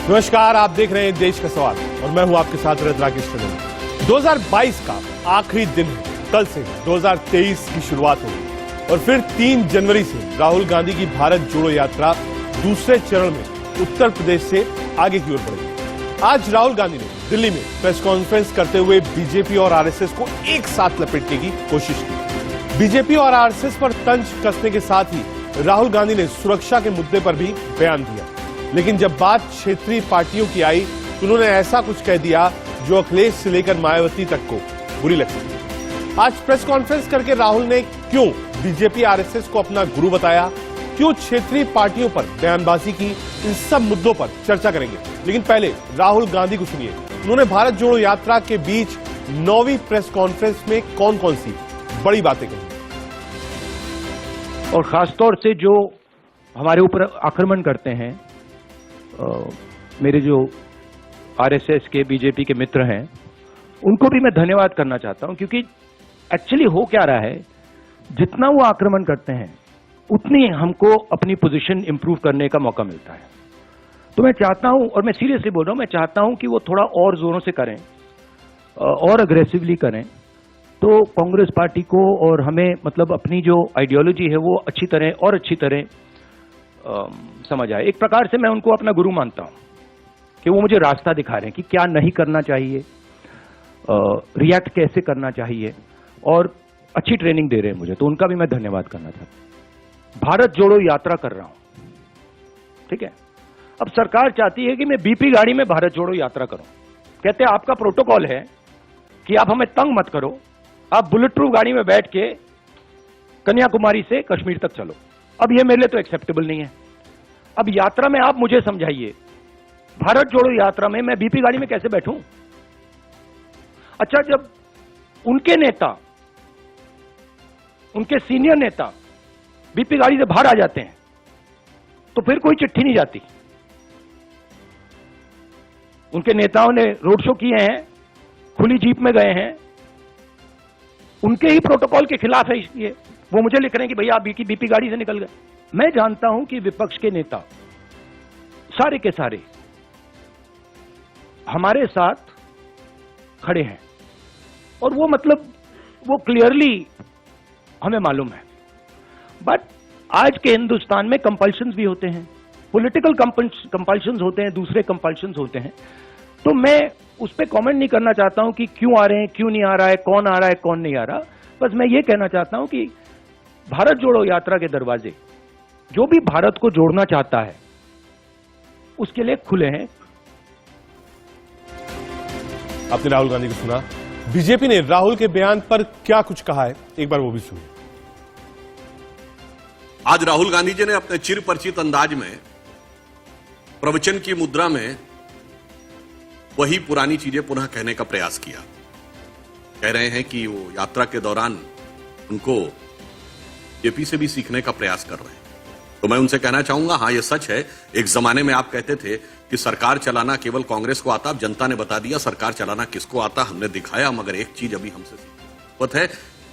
नमस्कार, आप देख रहे हैं देश का सवाल और मैं हूं आपके साथ राकेश टंडन। 2022 का आखिरी दिन है, कल से 2023 की शुरुआत होगी और फिर 3 जनवरी से राहुल गांधी की भारत जोड़ो यात्रा दूसरे चरण में उत्तर प्रदेश से आगे की ओर बढ़ेगी। आज राहुल गांधी ने दिल्ली में प्रेस कॉन्फ्रेंस करते हुए बीजेपी और आरएसएस को एक साथ लपेटने की कोशिश की। बीजेपी और आरएसएस पर तंज कसने के साथ ही राहुल गांधी ने सुरक्षा के मुद्दे पर भी बयान दिया, लेकिन जब बात क्षेत्रीय पार्टियों की आई तो उन्होंने ऐसा कुछ कह दिया जो अखिलेश से लेकर मायावती तक को बुरी लग सकती। आज प्रेस कॉन्फ्रेंस करके राहुल ने क्यों बीजेपी आरएसएस को अपना गुरु बताया, क्यों क्षेत्रीय पार्टियों पर बयानबाजी की, इन सब मुद्दों पर चर्चा करेंगे। लेकिन पहले राहुल गांधी को सुनिए, उन्होंने भारत जोड़ो यात्रा के बीच 9वीं प्रेस कॉन्फ्रेंस में कौन कौन सी बड़ी बातें कही और खासतौर से जो हमारे ऊपर आक्रमण करते हैं, मेरे जो आरएसएस के बीजेपी के मित्र हैं, उनको भी मैं धन्यवाद करना चाहता हूं, क्योंकि एक्चुअली हो क्या रहा है, जितना वो आक्रमण करते हैं उतनी हमको अपनी पोजीशन इंप्रूव करने का मौका मिलता है। तो मैं चाहता हूं, और मैं सीरियसली बोल रहा हूं, मैं चाहता हूं कि वो थोड़ा और जोरों से करें और अग्रेसिवली करें, तो कांग्रेस पार्टी को और हमें मतलब अपनी जो आइडियोलॉजी है वो अच्छी तरह समझ आए। एक प्रकार से मैं उनको अपना गुरु मानता हूं कि वो मुझे रास्ता दिखा रहे हैं कि क्या नहीं करना चाहिए, रिएक्ट कैसे करना चाहिए, और अच्छी ट्रेनिंग दे रहे हैं मुझे, तो उनका भी मैं धन्यवाद करना चाहता हूं। भारत जोड़ो यात्रा कर रहा हूं, ठीक है। अब सरकार चाहती है कि मैं बीपी गाड़ी में भारत जोड़ो यात्रा करूं। कहते हैं आपका प्रोटोकॉल है कि आप हमें तंग मत करो, आप बुलेट प्रूफ गाड़ी में बैठ के कन्याकुमारी से कश्मीर तक चलो। अब ये मेरे लिए तो एक्सेप्टेबल नहीं है। अब यात्रा में आप मुझे समझाइए, भारत जोड़ो यात्रा में मैं बीपी गाड़ी में कैसे बैठूं? अच्छा, जब उनके नेता, उनके सीनियर नेता बीपी गाड़ी से बाहर आ जाते हैं तो फिर कोई चिट्ठी नहीं जाती। उनके नेताओं ने रोड शो किए हैं, खुली जीप में गए हैं, उनके ही प्रोटोकॉल के खिलाफ है, इसलिए वो मुझे लिख रहे हैं कि भैया आप बीपी गाड़ी से निकल गए। मैं जानता हूं कि विपक्ष के नेता सारे के सारे हमारे साथ खड़े हैं और वो मतलब वो क्लियरली हमें मालूम है। बट आज के हिंदुस्तान में कंपल्शंस भी होते हैं, पॉलिटिकल कंपल्शंस होते हैं, दूसरे कंपल्शंस होते हैं। तो मैं उस पर कमेंट नहीं करना चाहता हूं कि क्यों आ रहे हैं, क्यों नहीं आ रहा है, कौन आ रहा है, कौन नहीं आ रहा। बस मैं ये कहना चाहता हूं कि भारत जोड़ो यात्रा के दरवाजे जो भी भारत को जोड़ना चाहता है उसके लिए खुले हैं। आपने राहुल गांधी को सुना, बीजेपी ने राहुल के बयान पर क्या कुछ कहा है, एक बार वो भी सुनिए। आज राहुल गांधी जी ने अपने चिर परिचित अंदाज में, प्रवचन की मुद्रा में वही पुरानी चीजें पुनः कहने का प्रयास किया। कह रहे हैं कि वो यात्रा के दौरान उनको बीजेपी से भी सीखने का प्रयास कर रहे हैं। तो मैं उनसे कहना चाहूंगा, हां ये सच है, एक जमाने में आप कहते थे कि सरकार चलाना केवल कांग्रेस को आता, अब जनता ने बता दिया सरकार चलाना किसको आता, हमने दिखाया। मगर एक चीज अभी हमसे सीखनी है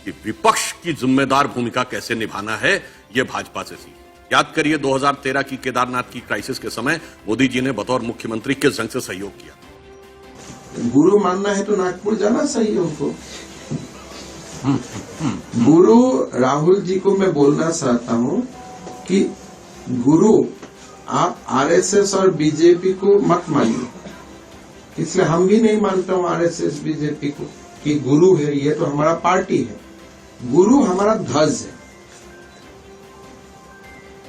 कि विपक्ष की जिम्मेदार भूमिका कैसे निभाना है, यह भाजपा से सीख। याद करिए 2013 की केदारनाथ की क्राइसिस के समय मोदी जी ने बतौर मुख्यमंत्री किस ढंग से सहयोग किया। गुरु मानना है तो नागपुर जाना सही है उनको। गुरु राहुल जी को मैं बोलना चाहता हूं कि गुरु आप आरएसएस और बीजेपी को मत मानिए, इसलिए हम भी नहीं मानता हूं आरएसएस बीजेपी को कि गुरु है। ये तो हमारा पार्टी है, गुरु हमारा ध्वज है,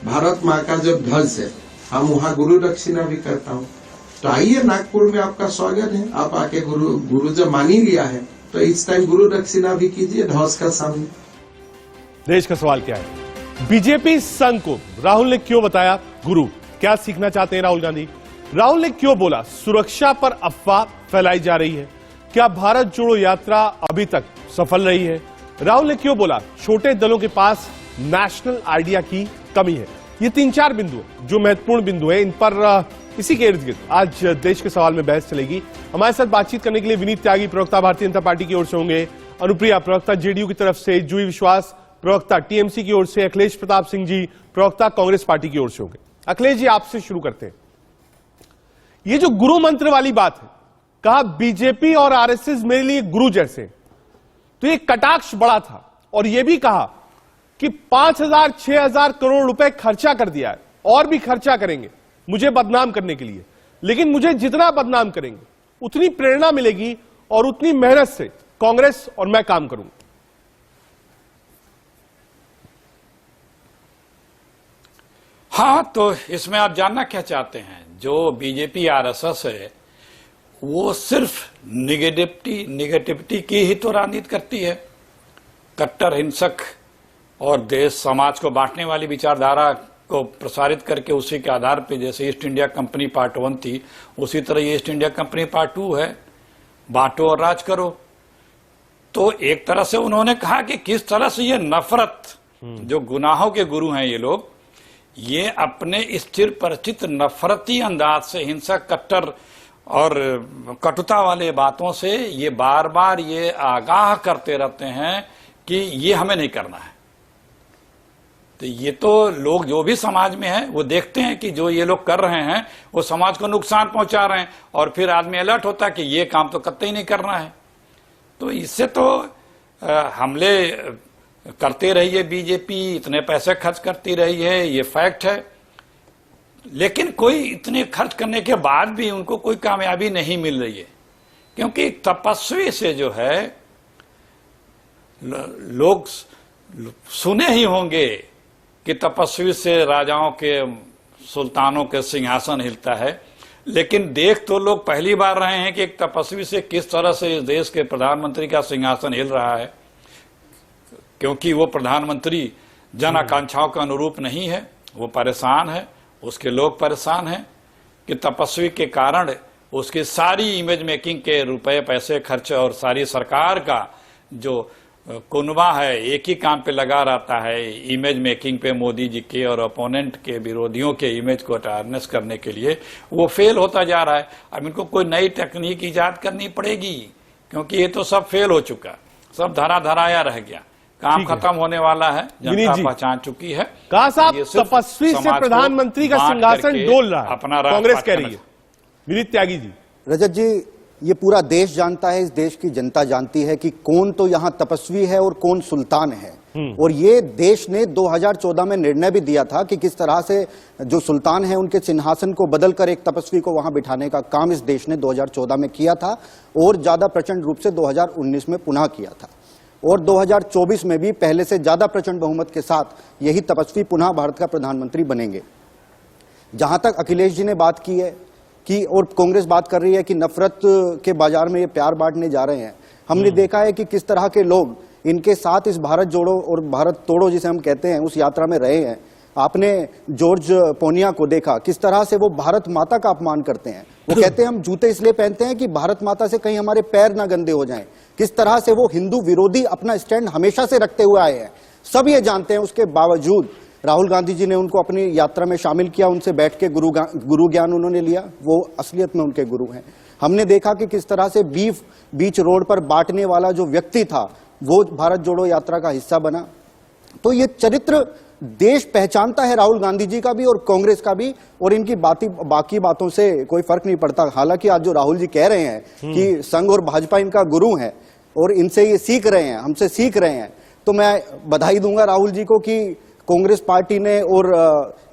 भारत माँ का जब ध्वज है, हम वहां गुरु दक्षिणा भी करता हूं। तो आइए, नागपुर में आपका स्वागत है, आप आके गुरु जब मान ही लिया है तो इस टाइम गुरु दक्षिणा भी कीजिए ध्वज का सामने। देश का सवाल क्या है, बीजेपी संघ को राहुल ने क्यों बताया गुरु? क्या सीखना चाहते हैं राहुल गांधी? राहुल ने क्यों बोला सुरक्षा पर अफवाह फैलाई जा रही है? क्या भारत जोड़ो यात्रा अभी तक सफल रही है? राहुल ने क्यों बोला छोटे दलों के पास नेशनल आइडिया की कमी है? ये 3-4 बिंदु जो महत्वपूर्ण बिंदु है, इन पर इसी के इर्द गिर्द आज देश के सवाल में बहस चलेगी। हमारे साथ बातचीत करने के लिए विनीत त्यागी प्रवक्ता भारतीय जनता पार्टी की ओर से होंगे, अनुप्रिया प्रवक्ता जेडीयू की तरफ से, जूही विश्वास प्रवक्ता टीएमसी की ओर से, अखिलेश प्रताप सिंह जी प्रवक्ता कांग्रेस पार्टी की ओर से होंगे। अखिलेश जी, आपसे शुरू करते हैं। ये जो गुरु मंत्र वाली बात है, कहा बीजेपी और आरएसएस मेरे लिए गुरु जैसे, तो ये कटाक्ष बड़ा था। और ये भी कहा कि 5,000-6,000 करोड़ रुपए खर्चा कर दिया है और भी खर्चा करेंगे मुझे बदनाम करने के लिए, लेकिन मुझे जितना बदनाम करेंगे उतनी प्रेरणा मिलेगी और उतनी मेहनत से कांग्रेस और मैं काम करूंगा। हाँ, तो इसमें आप जानना क्या चाहते हैं? जो बीजेपी आरएसएस है वो सिर्फ निगेटिविटी की ही तो राजनीति करती है। कट्टर हिंसक और देश समाज को बांटने वाली विचारधारा को प्रसारित करके उसी के आधार पे, जैसे ईस्ट इंडिया कंपनी पार्ट 1 थी, उसी तरह ये ईस्ट इंडिया कंपनी पार्ट 2 है, बांटो और राज करो। तो एक तरह से उन्होंने कहा कि किस तरह से ये नफरत, जो गुनाहों के गुरु हैं ये लोग, ये अपने स्थिर परिचित नफरती अंदाज से, हिंसक, कट्टर और कटुता वाले बातों से ये बार बार ये आगाह करते रहते हैं कि ये हमें नहीं करना है। तो ये तो लोग जो भी समाज में है वो देखते हैं कि जो ये लोग कर रहे हैं वो समाज को नुकसान पहुंचा रहे हैं, और फिर आदमी अलर्ट होता है कि ये काम तो कतई नहीं करना है। तो इससे तो हमले करते रही है बीजेपी, इतने पैसे खर्च करती रही है, ये फैक्ट है। लेकिन कोई इतने खर्च करने के बाद भी उनको कोई कामयाबी नहीं मिल रही है, क्योंकि तपस्वी से जो है, लोग सुने ही होंगे कि तपस्वी से राजाओं के, सुल्तानों के सिंहासन हिलता है, लेकिन देख तो लोग पहली बार रहे हैं कि एक तपस्वी से किस तरह से इस देश के प्रधानमंत्री का सिंहासन हिल रहा है, क्योंकि वो प्रधानमंत्री जन आकांक्षाओं के अनुरूप नहीं है, वो परेशान है, उसके लोग परेशान हैं कि तपस्वी के कारण उसकी सारी इमेज मेकिंग के रुपए पैसे खर्च और सारी सरकार का जो कुनबा है एक ही काम पे लगा रहता है, इमेज मेकिंग पे, मोदी जी के और अपोनेंट के, विरोधियों के इमेज को अवेयरनेस करने के लिए, वो फेल होता जा रहा है। अब इनको कोई नई टेक्निक ईजाद करनी पड़ेगी, क्योंकि ये तो सब फेल हो चुका, सब धरा धराया रह गया, काम खत्म होने वाला है, जनता पहचान चुकी है। कहा साहब तपस्वी से प्रधानमंत्री का सिंहासन डोल रहा है, अपना कांग्रेस कह रही है। विनीत त्यागी जी। रजत जी, ये पूरा देश जानता है, इस देश की जनता जानती है कि कौन तो यहाँ तपस्वी है और कौन सुल्तान है। और ये देश ने 2014 में निर्णय भी दिया था कि किस तरह से जो सुल्तान है उनके सिंहासन को बदलकर एक तपस्वी को वहां बिठाने का काम इस देश ने 2014 में किया था, और ज्यादा प्रचंड रूप से 2019 में पुनः किया था, और 2024 में भी पहले से ज्यादा प्रचंड बहुमत के साथ यही तपस्वी पुनः भारत का प्रधानमंत्री बनेंगे। जहां तक अखिलेश जी ने बात की है कि, और कांग्रेस बात कर रही है कि नफरत के बाजार में ये प्यार बांटने जा रहे हैं, हमने देखा है कि किस तरह के लोग इनके साथ इस भारत जोड़ो और भारत तोड़ो जिसे हम कहते हैं उस यात्रा में रहे हैं। आपने जॉर्ज पोनिया को देखा, किस तरह से वो भारत माता का अपमान करते हैं। वो कहते हैं हम जूते इसलिए पहनते हैं कि भारत माता से कहीं हमारे पैर ना गंदे हो जाएं। किस तरह से वो हिंदू विरोधी अपना स्टैंड हमेशा से रखते हुए आए हैं, सब ये जानते हैं। उसके बावजूद राहुल गांधी जी ने उनको अपनी यात्रा में शामिल किया, उनसे बैठ के गुरु ज्ञान उन्होंने लिया, वो असलियत में उनके गुरु हैं। हमने देखा कि किस तरह से बीच रोड पर बांटने वाला जो व्यक्ति था वो भारत जोड़ो यात्रा का हिस्सा बना। तो ये चरित्र देश पहचानता है, राहुल गांधी जी का भी और कांग्रेस का भी, और इनकी बाकी बातों से कोई फर्क नहीं पड़ता। हालांकि आज जो राहुल जी कह रहे हैं कि संघ और भाजपा इनका गुरु है और इनसे ये सीख रहे हैं, हमसे सीख रहे हैं, तो मैं बधाई दूंगा राहुल जी को कि कांग्रेस पार्टी ने और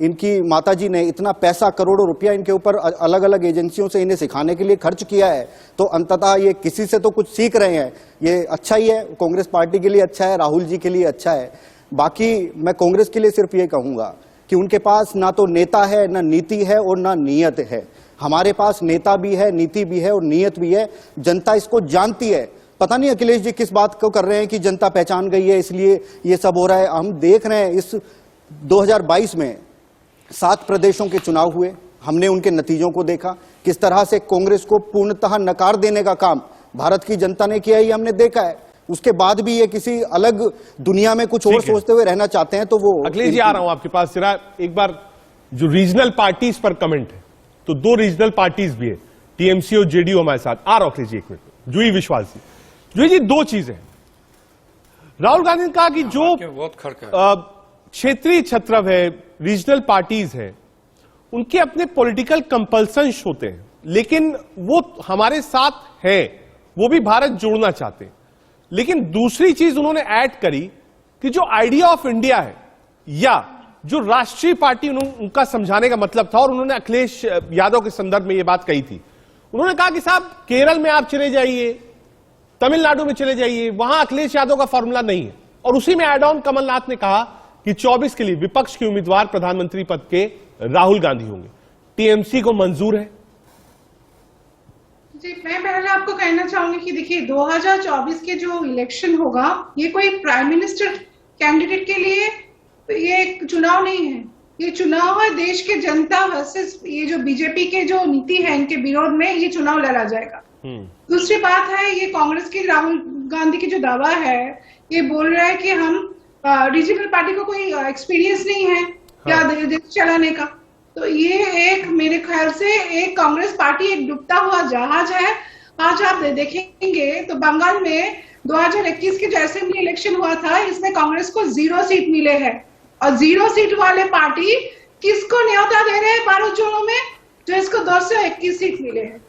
इनकी माताजी ने इतना पैसा, करोड़ों रुपया इनके ऊपर अलग अलग एजेंसियों से इन्हें सिखाने के लिए खर्च किया है। तो अंततः ये किसी से तो कुछ सीख रहे हैं, ये अच्छा ही है, कांग्रेस पार्टी के लिए अच्छा है, राहुल जी के लिए अच्छा है। बाकी मैं कांग्रेस के लिए सिर्फ ये कहूंगा कि उनके पास ना तो नेता है, ना नीति है और ना नीयत है। हमारे पास नेता भी है, नीति भी है और नीयत भी है। जनता इसको जानती है। पता नहीं अखिलेश जी किस बात को कर रहे हैं कि जनता पहचान गई है इसलिए ये सब हो रहा है। हम देख रहे हैं इस 2022 में 7 प्रदेशों के चुनाव हुए, हमने उनके नतीजों को देखा, किस तरह से कांग्रेस को पूर्णतः नकार देने का काम भारत की जनता ने किया, ये हमने देखा है। उसके बाद भी ये किसी अलग दुनिया में कुछ और सोचते हुए रहना चाहते हैं। तो वो अखिलेश जी आ रहा हूं आपके पास, जरा एक बार जो रीजनल पार्टीज पर कमेंट है, तो 2 रीजनल पार्टीज भी है, टीएमसी और जेडीयू हमारे साथ। आ रहा हूं अखिलेश जी, एक मिनट। जूही विश्वास जी, जूही जी 2 चीजें, राहुल गांधी ने कहा कि जो क्षेत्रीय छत्रव है, रीजनल पार्टीज है, उनके अपने पॉलिटिकल कंपल्सन्स होते हैं, लेकिन वो हमारे साथ हैं, वो भी भारत जोड़ना चाहते हैं। लेकिन दूसरी चीज उन्होंने ऐड करी कि जो आइडिया ऑफ इंडिया है या जो राष्ट्रीय पार्टी उनका समझाने का मतलब था, और उन्होंने अखिलेश यादव के संदर्भ में ये बात कही थी। उन्होंने कहा कि साहब केरल में आप चले जाइए, तमिलनाडु में चले जाइए, वहां अखिलेश यादव का फॉर्मूला नहीं है। और उसी में एड ऑन कमलनाथ ने कहा कि 24 के लिए विपक्ष के उम्मीदवार प्रधानमंत्री पद के राहुल गांधी होंगे। टीएमसी को मंजूर है? जी, मैं पहले आपको कहना चाहूंगी कि देखिए 2024 के जो इलेक्शन होगा, ये कोई प्राइम मिनिस्टर कैंडिडेट के लिए ये एक चुनाव नहीं है। ये चुनाव है देश के जनता वर्सेस ये जो बीजेपी के जो नीति है, इनके विरोध में ये चुनाव लड़ा जाएगा। दूसरी बात है, ये कांग्रेस की राहुल गांधी की जो दावा है, ये बोल रहा है कि हम रीजनल पार्टी को कोई एक्सपीरियंस नहीं है क्या देश चलाने का। तो ये एक मेरे ख्याल से एक कांग्रेस पार्टी एक डूबता हुआ जहाज है। आज आप देखेंगे तो बंगाल में 2021 के जो असेंबली इलेक्शन हुआ था, इसमें कांग्रेस को 0 सीट मिले हैं, और 0 सीट वाले पार्टी किसको न्योता दे रहे हैं 12 चुनाव में, जो इसको 221 सीट मिले हैं।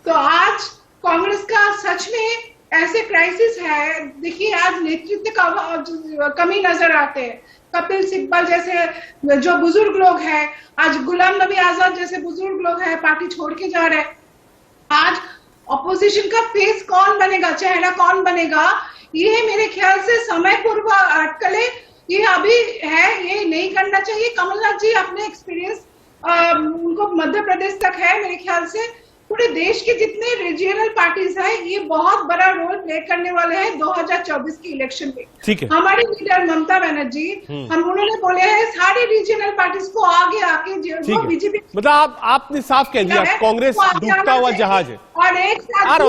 तो आज कांग्रेस का सच में ऐसे क्राइसिस है। देखिए आज नेतृत्व का कमी नजर आते हैं। कपिल सिब्बल जैसे जो बुजुर्ग लोग हैं, आज गुलाम नबी आजाद जैसे बुजुर्ग लोग हैं, पार्टी छोड़ के जा रहे हैं। आज ऑपोजिशन का फेस कौन बनेगा, चेहरा कौन बनेगा, ये मेरे ख्याल से समय पूर्व अटकले ये अभी है, ये नहीं करना चाहिए। कमलनाथ जी अपने एक्सपीरियंस उनको मध्य प्रदेश तक है, मेरे ख्याल से पूरे देश के जितने रीजनल पार्टीज हैं, ये बहुत बड़ा रोल प्ले करने वाले हैं 2024 के इलेक्शन में। ठीक है। हमारे लीडर ममता बनर्जी उन्होंने बोले हैं सारे रीजनल पार्टीज को आगे आके जो बीजेपी, मतलब आपने साफ कह दिया कांग्रेस डूबता हुआ जहाज है। और एक साथ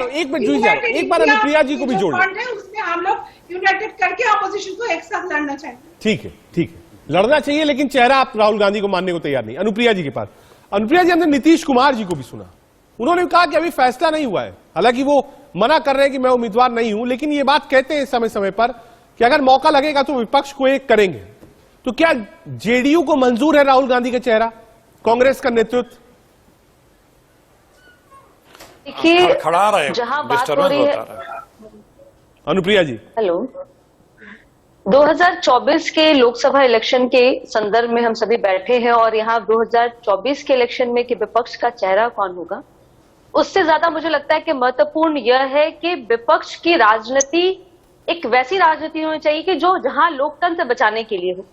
एक मिनट जुड़ जाओ, एक बार अनुप्रिया जी को भी जोड़ लो। उसमें हम लोग यूनाइटेड करके अपोजिशन को एक साथ लड़ना चाहिए। ठीक है, ठीक है, लड़ना चाहिए, लेकिन चेहरा आप राहुल गांधी को मानने को तैयार नहीं। अनुप्रिया जी के पास, अनुप्रिया जी हमने नीतीश कुमार जी को भी सुना, उन्होंने कहा कि अभी फैसला नहीं हुआ है। हालांकि वो मना कर रहे हैं कि मैं उम्मीदवार नहीं हूं, लेकिन ये बात कहते हैं समय समय पर कि अगर मौका लगेगा तो विपक्ष को एक करेंगे। तो क्या जेडीयू को मंजूर है राहुल गांधी का चेहरा, कांग्रेस का नेतृत्व? देखिए खड़ा रहे, जहां बात हो रही है, अनुप्रिया जी हेलो, 2024 के लोकसभा इलेक्शन के संदर्भ में हम सभी बैठे हैं, और यहाँ 2024 के इलेक्शन में कि विपक्ष का चेहरा कौन होगा, उससे ज्यादा मुझे लगता है कि महत्वपूर्ण यह है कि विपक्ष की राजनीति एक वैसी राजनीति होनी चाहिए कि जो जहां लोकतंत्र बचाने के लिए हो।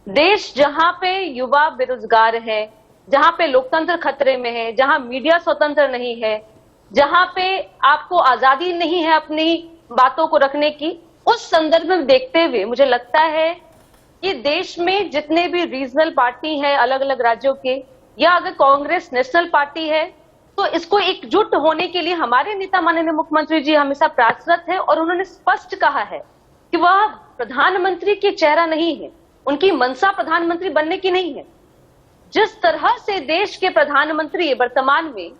देश जहां पे युवा बेरोजगार है, जहां पे लोकतंत्र खतरे में है, जहां मीडिया स्वतंत्र नहीं है, जहां पे आपको आजादी नहीं है अपनी बातों को रखने की, उस संदर्भ में देखते हुए मुझे लगता है कि देश में जितने भी रीजनल पार्टी हैं अलग अलग राज्यों के, या अगर कांग्रेस नेशनल पार्टी है, तो इसको एकजुट होने के लिए हमारे नेता माननीय मुख्यमंत्री जी हमेशा प्रयासरत है, और उन्होंने स्पष्ट कहा है कि वह प्रधानमंत्री के चेहरा नहीं है, उनकी मंशा प्रधानमंत्री बनने की नहीं है। जिस तरह से देश के प्रधानमंत्री वर्तमान में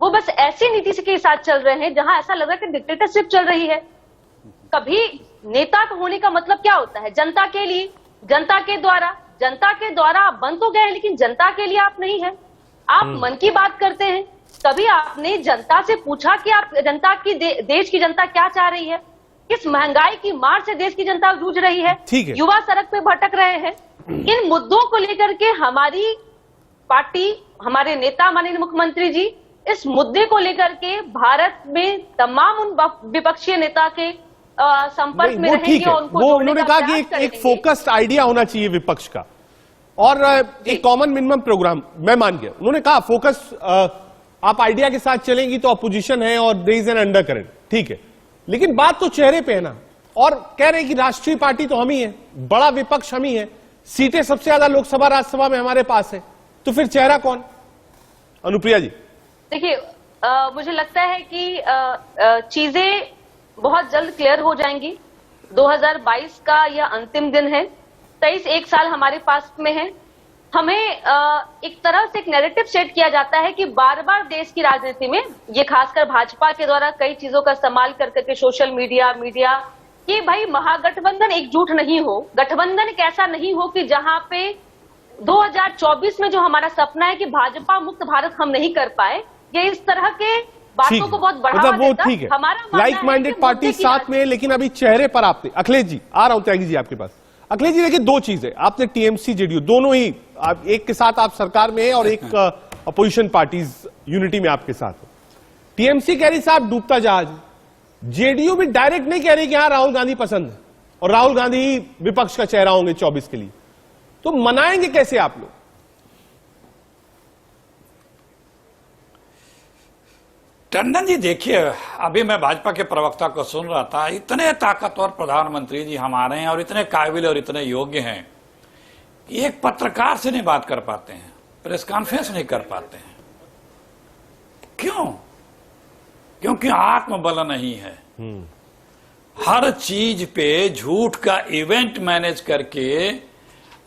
वो बस ऐसी नीति के साथ चल रहे हैं जहां ऐसा लग रहा है कि डिक्टेटरशिप चल रही है। कभी नेता होने का मतलब क्या होता है? जनता के लिए, जनता के द्वारा आप बन तो गए, लेकिन जनता के लिए आप नहीं है। आप मन की बात करते हैं, कभी आपने जनता से पूछा कि आप जनता की देश की जनता क्या चाह रही है? किस महंगाई की मार से देश की जनता जूझ रही है? युवा सड़क पे भटक रहे हैं। इन मुद्दों को लेकर के हमारी पार्टी, हमारे नेता माननीय मुख्यमंत्री जी इस मुद्दे को लेकर के भारत में तमाम उन विपक्षी नेता के संपर्क में रहेंगे और उनको वो उन्होंने कहा कि एक फोकस्ड आइडिया होना चाहिए विपक्ष का, और एक कॉमन मिनिमम प्रोग्राम। मैं मान गया, उन्होंने कहा फोकस, आप आइडिया के साथ चलेंगी तो अपोजिशन है और there is an undercurrent, ठीक है, लेकिन बात तो चेहरे पे है ना। और कह रहे हैं कि राष्ट्रीय पार्टी तो हम ही है, बड़ा विपक्ष हम ही है, सीटें सबसे ज्यादा लोकसभा राज्यसभा में हमारे पास है, तो फिर चेहरा कौन? अनुप्रिया जी देखिए, मुझे लगता है कि चीजें बहुत जल्द क्लियर हो जाएंगी। 2022 का यह अंतिम दिन है, 23 एक साल हमारे पास में है। हमें एक तरह से एक नैरेटिव सेट किया जाता है कि बार बार देश की राजनीति में, ये खासकर भाजपा के द्वारा कई चीजों का इस्तेमाल कर करके सोशल मीडिया कि भाई महागठबंधन एकजुट नहीं हो, गठबंधन एक ऐसा नहीं हो कि जहां पे 2024 में जो हमारा सपना है कि भाजपा मुक्त भारत हम नहीं कर पाए, ये इस तरह के बातों को बहुत बढ़ावा मतलब वो देगा। ठीक है, हमारा मानना लाइक है माइंडेड कि पार्टी मुद्दे की साथ में है, लेकिन अभी चेहरे पर आपने अखिलेश जी, आ रहा हूं त्यागी जी आपके पास। अखिलेश जी देखिए, दो चीजें, आपने टीएमसी जेडीयू दोनों ही एक के साथ आप सरकार में है और एक अपोजिशन पार्टीज यूनिटी में आपके साथ हो। टीएमसी कह रही साहब डूबता जहाज, जेडीयू भी डायरेक्ट नहीं कह रही कि हाँ राहुल गांधी पसंद है और राहुल गांधी ही विपक्ष का चेहरा होंगे 24 के लिए, तो मनाएंगे कैसे आप लोग? टंडन जी देखिए, अभी मैं भाजपा के प्रवक्ता को सुन रहा था, इतने ताकतवर प्रधानमंत्री जी हमारे हैं और इतने काबिल और इतने योग्य हैं कि एक पत्रकार से नहीं बात कर पाते हैं, प्रेस कॉन्फ्रेंस नहीं कर पाते हैं। क्यों? क्योंकि आत्मबल नहीं है। हर चीज पे झूठ का इवेंट मैनेज करके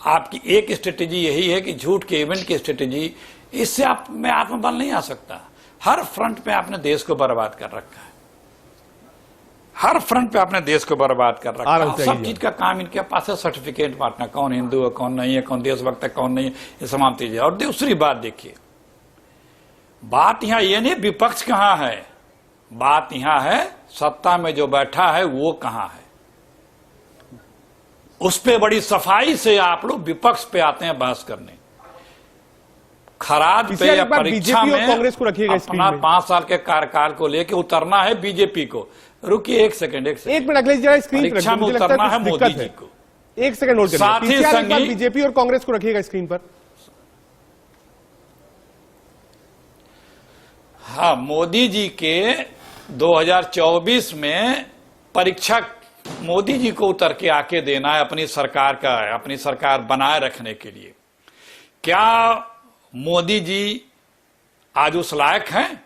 आपकी एक स्ट्रेटेजी यही है कि झूठ के इवेंट की स्ट्रेटेजी, इससे आप में आत्मबल नहीं आ सकता। हर फ्रंट पे आपने देश को बर्बाद कर रखा है, हर फ्रंट पे आपने देश को बर्बाद कर रखा है। सब चीज का काम इनके पास है, सर्टिफिकेट बांटना, कौन हिंदू है कौन नहीं है, कौन देशभक्त है कौन नहीं है, ये तमाम चीजें। और दूसरी बात देखिए, बात यहां ये नहीं विपक्ष कहां है, बात यहां है सत्ता में जो बैठा है वो कहां है। उस पे बड़ी सफाई से आप लोग विपक्ष पे आते हैं बहस करने। खराज पे या परीक्षा में कांग्रेस को रखिएगा अपना 5 साल के कार्यकाल को लेके उतरना है बीजेपी को। रुकिए एक सेकंड, एक मिनट अखिलेश जी स्क्रीन पर परीक्षा में उतरना है मोदी जी को। एक सेकंड नोट साथ ही संगी बीजेपी और कांग्रेस को रखिएगा स्क्रीन पर। हाँ, मोदी जी के 2024 में परीक्षा मोदी जी को उतर के आके देना है अपनी सरकार का, अपनी सरकार बनाए रखने के लिए। क्या मोदी जी आज उस लायक हैं?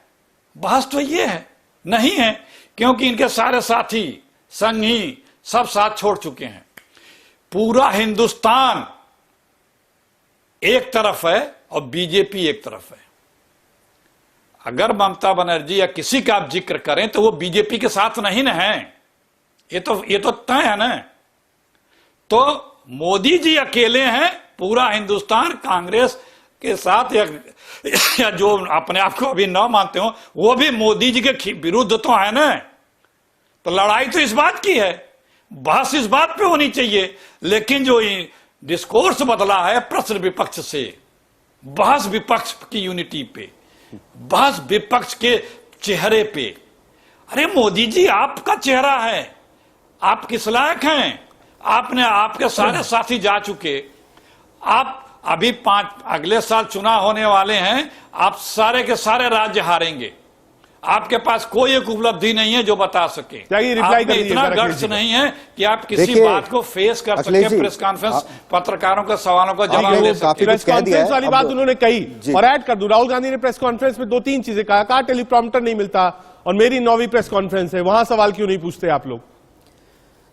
बहस तो ये है, नहीं है, क्योंकि इनके सारे साथी संगी सब साथ छोड़ चुके हैं। पूरा हिंदुस्तान एक तरफ है और बीजेपी एक तरफ है। अगर ममता बनर्जी या किसी का आप जिक्र करें तो वो बीजेपी के साथ नहीं न है, ये तो तय है ना। तो मोदी जी अकेले हैं, पूरा हिंदुस्तान कांग्रेस के साथ या जो अपने आप को अभी न मानते हो वो भी मोदी जी के विरुद्ध तो है ना। तो लड़ाई तो इस बात की है, बहस इस बात पे होनी चाहिए। लेकिन जो डिस्कोर्स बदला है प्रश्न विपक्ष से, बहस विपक्ष की यूनिटी पे, बहस विपक्ष के चेहरे पे। अरे मोदी जी आपका चेहरा है, आप किस लायक हैं? आपने, आपके सारे साथी जा चुके, आप अभी अगले साल चुनाव होने वाले हैं, आप सारे के सारे राज्य हारेंगे। आपके पास कोई एक उपलब्धि नहीं है जो बता सके। आप में इतना गट्स नहीं है कि आप किसी बात को फेस कर सके, प्रेस कॉन्फ्रेंस, पत्रकारों के सवालों का जवाब दे सके। प्रेस कॉन्फ्रेंस वाली बात उन्होंने कही और ऐड कर दूं, राहुल गांधी ने प्रेस कॉन्फ्रेंस में 2-3 चीजें कहा, टेलीप्रॉम्प्टर नहीं मिलता और मेरी 9वीं प्रेस कॉन्फ्रेंस है, वहां सवाल क्यों नहीं पूछते आप लोग?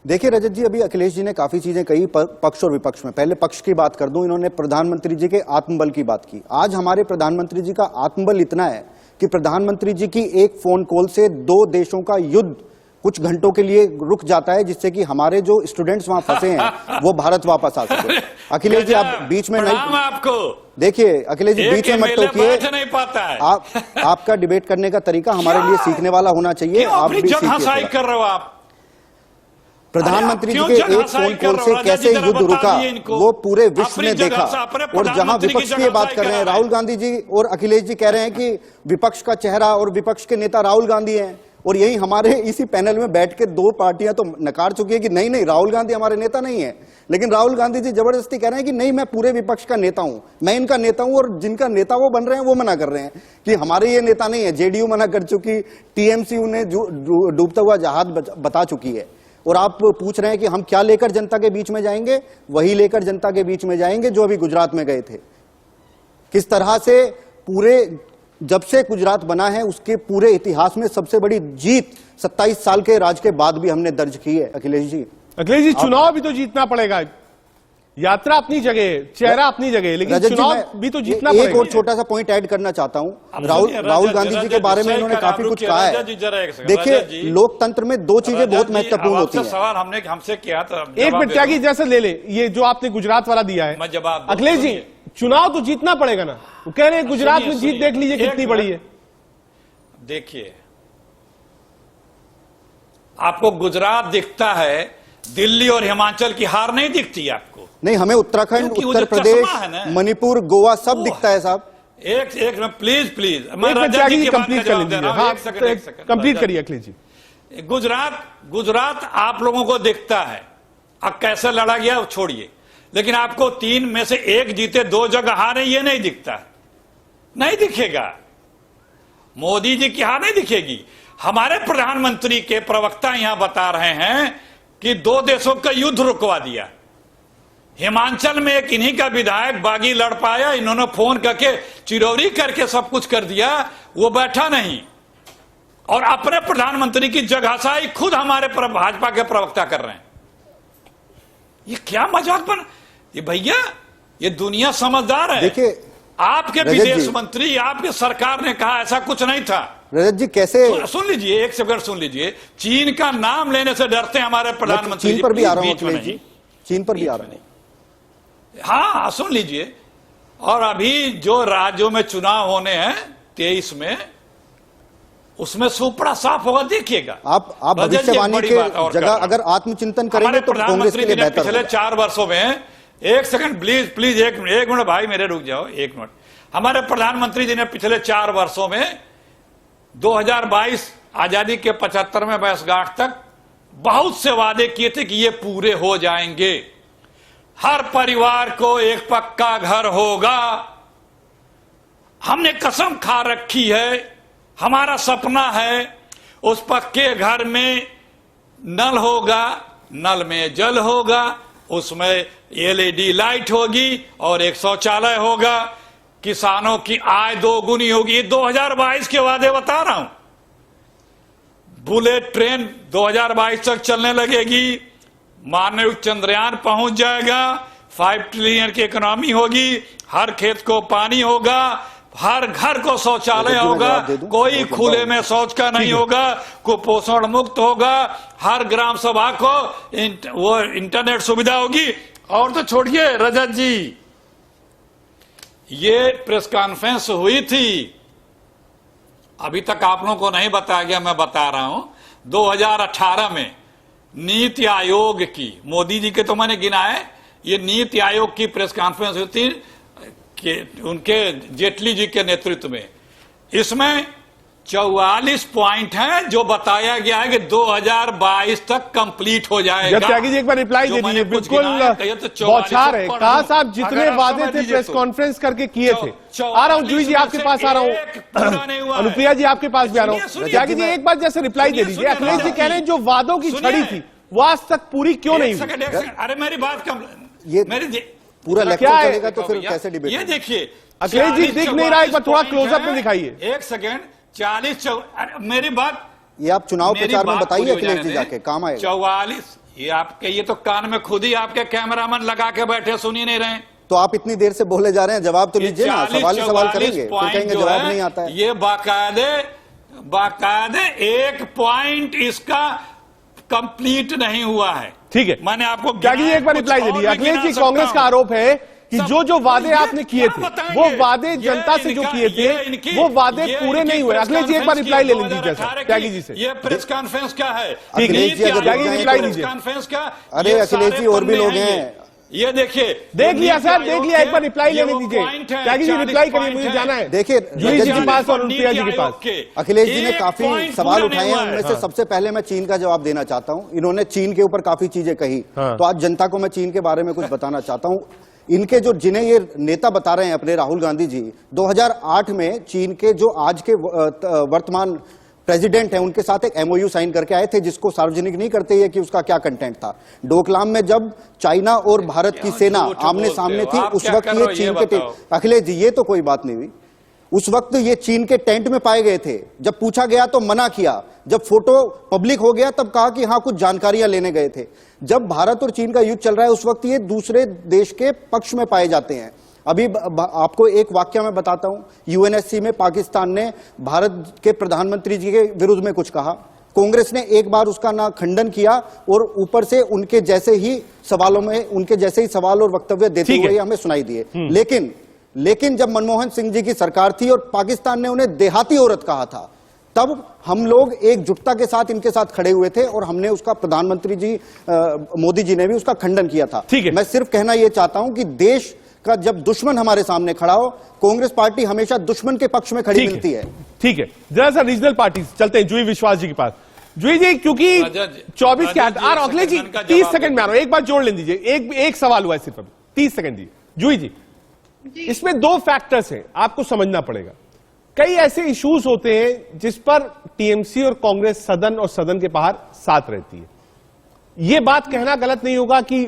देखिए रजत जी, अभी अखिलेश जी ने काफी चीजें कही पक्ष और विपक्ष में। पहले पक्ष की बात कर दूं, इन्होंने प्रधानमंत्री जी के आत्मबल की बात की। आज हमारे प्रधानमंत्री जी का आत्मबल इतना है कि प्रधानमंत्री जी की एक फोन कॉल से 2 देशों का युद्ध कुछ घंटों के लिए रुक जाता है, जिससे कि हमारे जो स्टूडेंट्स वहां फंसे हैं वो भारत वापस आ सके। अखिलेश जी आप बीच में नहीं, आपको देखिए अखिलेश जी बीच में मत टोकिए। नहीं पाता है आपका डिबेट करने का तरीका हमारे लिए सीखने वाला होना चाहिए। आप भी सीखिए। कर रहे हो आप। प्रधानमंत्री जी के एक फोन कॉल से कैसे युद्ध रुका वो पूरे विश्व ने देखा। और जहां विपक्ष की बात कर रहे हैं, राहुल गांधी जी और अखिलेश जी कह रहे हैं कि विपक्ष का चेहरा और विपक्ष के नेता राहुल गांधी हैं, और यही हमारे इसी पैनल में बैठ के 2 पार्टियां तो नकार चुकी है कि नहीं राहुल गांधी हमारे नेता नहीं है। लेकिन राहुल गांधी जी जबरदस्ती कह रहे हैं कि नहीं, मैं पूरे विपक्ष का नेता हूं, मैं इनका नेता हूं। और जिनका नेता वो बन रहे हैं वो मना कर रहे हैं कि हमारे ये नेता नहीं है। जेडीयू मना कर चुकी, टीएमसी उन्हें डूबता हुआ जहाज बता चुकी है। और आप पूछ रहे हैं कि हम क्या लेकर जनता के बीच में जाएंगे? वही लेकर जनता के बीच में जाएंगे जो अभी गुजरात में गए थे। किस तरह से पूरे, जब से गुजरात बना है उसके पूरे इतिहास में सबसे बड़ी जीत 27 साल के राज के बाद भी हमने दर्ज की है। अखिलेश जी चुनाव भी तो जीतना पड़ेगा। यात्रा अपनी जगह, चेहरा अपनी जगह, लेकिन चुनाव भी तो जीतना पड़ेगा। एक और छोटा सा पॉइंट ऐड करना चाहता हूं। राहुल गांधी जी के बारे में इन्होंने काफी कुछ कहा है। देखिए लोकतंत्र में 2 चीजें बहुत महत्वपूर्ण होती हैं। सवाल हमसे किया था, एक मिनट त्यागी जैसे ले ले, ये जो आपने गुजरात वाला दिया है अखिलेश जी, चुनाव तो जीतना पड़ेगा ना। वो कह रहे हैं गुजरात में जीत देख लीजिए कितनी बड़ी है। देखिए, आपको गुजरात दिखता है, दिल्ली और हिमाचल की हार नहीं दिखती आपको। नहीं, हमें उत्तराखंड, क्योंकि वो उत्तर जो प्रदेश, चश्मा है ना, मणिपुर, गोवा सब वो दिखता है साहब। एक मिनट प्लीज, मैं एक मिनट राजा जी त्यागी की जी बात कंप्लीट का कर जवाब दे लीजिए। रहा हूं। हाँ, एक सेकंड कंप्लीट करिए अखिलेश जी। गुजरात आप लोगों को दिखता है, अब कैसे लड़ा गया वो छोड़िए, लेकिन आपको 3 में से 1 जीते 2 जगह हारे ये नहीं दिखता, नहीं दिखेगा। मोदी जी की हार नहीं दिखेगी। हमारे प्रधानमंत्री के प्रवक्ता यहां बता रहे हैं कि 2 देशों का युद्ध रुकवा दिया। हिमाचल में एक इन्हीं का विधायक बागी लड़ पाया, इन्होंने फोन करके चिरौरी करके सब कुछ कर दिया, वो बैठा नहीं, और अपने प्रधानमंत्री की जगहसाई खुद हमारे भाजपा के प्रवक्ता कर रहे हैं। ये क्या मजाक बन, ये भैया, ये दुनिया समझदार है। देखिए, आपके रजत विदेश जी, मंत्री, आपकी सरकार ने कहा ऐसा कुछ नहीं था। रजत जी कैसे, सुन लीजिए, एक सेकंड सुन लीजिए। चीन का नाम लेने से डरते हैं हमारे प्रधानमंत्री। चीन पर भी आ रहा हूं बीच में अखिलेश जी, चीन पर भी आ रहा हूं। हाँ, सुन लीजिए। और अभी जो राज्यों में चुनाव होने हैं 23 में, उसमें सुपड़ा साफ होगा, देखिएगा। आप भविष्यवाणी के जगह अगर आत्मचिंतन करेंगे तो कांग्रेस के लिए बेहतर पिछले होगा। 4 वर्षों में, एक सेकंड प्लीज, एक मिनट भाई मेरे, रुक जाओ 1 मिनट। हमारे प्रधानमंत्री जी ने पिछले 4 वर्षों में 2022 आजादी के 75वें वर्षगांठ तक बहुत से वादे किए थे कि ये पूरे हो जाएंगे। हर परिवार को एक पक्का घर होगा, हमने कसम खा रखी है। हमारा सपना है उस पक्के घर में नल होगा, नल में जल होगा, उसमें एलईडी लाइट होगी और एक शौचालय होगा, किसानों की आय 2 गुनी होगी। 2022 के वादे बता रहा हूं। बुलेट ट्रेन 2022 तक चलने लगेगी, मानव चंद्रयान पहुंच जाएगा, 5 ट्रिलियन की इकोनॉमी होगी, हर खेत को पानी होगा, हर घर को शौचालय होगा, कोई खुले में शौच का नहीं होगा, कुपोषण मुक्त होगा, हर ग्राम सभा को वो इंटरनेट सुविधा होगी। और तो छोड़िए रजत जी, ये प्रेस कॉन्फ्रेंस हुई थी, अभी तक आप लोगों को नहीं बताया गया, मैं बता रहा हूं। 2018 में नीति आयोग की, मोदी जी के तो मैंने गिनाए, ये नीति आयोग की प्रेस कॉन्फ्रेंस हुई थी कि उनके जेटली जी के नेतृत्व में। इसमें 44 पॉइंट हैं जो बताया गया है कि 2022 तक कंप्लीट हो जाएगा। जब त्यागी जी एक बार रिप्लाई दे दीजिए, बिल्कुल बौछार है। कहा साहब जितने वादे थे प्रेस कॉन्फ्रेंस करके किए थे। आ रहा हूं जूही जी आपके पास आ रहा हूं, अनुप्रिया जी आपके पास भी आ रहा हूं। त्यागी जी एक बार जैसे रिप्लाई दे दीजिए। अखिलेश जी कह रहे हैं जो वादों की छड़ी थी वो आज तक पूरी क्यों नहीं हुई? अरे मेरी बात ये पूरा लेक्चर चलेगा तो फिर कैसे डिबेट? ये देखिए अखिलेश जी दिख नहीं रहा, एक बार थोड़ा क्लोजअप में दिखाइए। एक सेकंड, 40 मेरी बात, ये आप चुनाव प्रचार में बताइए अखिलेश जी, जाके काम आएगा। 44 ये आपके, ये तो कान में खुद ही आपके कैमरामैन लगा के बैठे, सुन ही नहीं रहे। तो आप इतनी देर से बोले जा रहे हैं, जवाब तो लीजिए ना। सवाल ही सवाल करेंगे, फिर कहेंगे जवाब नहीं आता है। ये बाकायदे 1 पॉइंट इसका कंप्लीट नहीं हुआ है। ठीक है, मैंने आपको त्यागी जी एक बार रिप्लाई दे दीजिए। अखिलेश जी कांग्रेस का आरोप है कि जो वादे आपने किए थे वो वादे जनता से जो किए थे वो वादे पूरे नहीं हुए। अखिलेश जी एक बार रिप्लाई ले लीजिए त्यागी जी से। ये प्रेस कॉन्फ्रेंस क्या है? अखिलेश जी अगर रिप्लाई दीजिए। कॉन्फ्रेंस क्या? अरे अखिलेश जी और भी लोग हैं, ये देखिए, देख लिया सर, देख लिया, एक बार रिप्लाई लेने दीजिए। त्यागी जी रिप्लाई करिए, मुझे जाना है देखिए जूही जी के पास और अनुप्रिया जी के पास। अखिलेश जी ने काफी सवाल उठाए हैं, उनमें से सबसे पहले मैं चीन का जवाब देना चाहता हूं। इन्होंने चीन के ऊपर काफी चीजें कही, तो आज जनता को मैं चीन के बारे में कुछ बताना चाहता हूं। इनके जो जिन्हें ये नेता बता रहे हैं अपने राहुल गांधी जी, 2008 में चीन के जो आज के वर्तमान प्रेसिडेंट हैं उनके साथ एक एमओयू साइन करके आए थे, जिसको सार्वजनिक नहीं करते ये कि उसका क्या कंटेंट था। डोकलाम में जब चाइना और भारत की सेना आमने सामने थी, उस वक्त ये चीन के अखिलेश जी ये तो कोई बात नहीं हुई। उस वक्त ये चीन के टेंट में पाए गए थे। जब पूछा गया तो मना किया, जब फोटो पब्लिक हो गया तब कहा कि हाँ कुछ जानकारियां लेने गए थे। जब भारत और चीन का युद्ध चल रहा है उस वक्त ये दूसरे देश के पक्ष में पाए जाते हैं। अभी आपको एक वाक्य मैं बताता हूं, यूएनएससी में पाकिस्तान ने भारत के प्रधानमंत्री जी के विरुद्ध में कुछ कहा, कांग्रेस ने एक बार उसका ना खंडन किया और ऊपर से उनके जैसे ही सवालों में उनके जैसे ही सवाल और वक्तव्य देते हुए हमें सुनाई दिए। लेकिन जब मनमोहन सिंह जी की सरकार थी और पाकिस्तान ने उन्हें देहाती औरत कहा था, तब हम लोग एकजुटता के साथ इनके साथ खड़े हुए थे और हमने उसका प्रधानमंत्री जी मोदी जी ने भी उसका खंडन किया था। ठीक है। मैं सिर्फ कहना यह चाहता हूं कि देश का जब दुश्मन हमारे सामने खड़ा हो, कांग्रेस पार्टी हमेशा दुश्मन के पक्ष में खड़ी मिलती है। ठीक है, जरा सा रीजनल पार्टी चलते हैं जूही विश्वास जी के पास। जूही जी, क्योंकि 24 के अखिलेश जी 30 सेकंड में आ रहा हूं, एक बार जोड़ लें दीजिए, एक सवाल हुआ है सिर्फ, 30 सेकंड दीजिए। जूही जी, इसमें 2 फैक्टर्स हैं, आपको समझना पड़ेगा। कई ऐसे इश्यूज होते हैं जिस पर टीएमसी और कांग्रेस सदन और सदन के बाहर साथ रहती है। यह बात कहना गलत नहीं होगा कि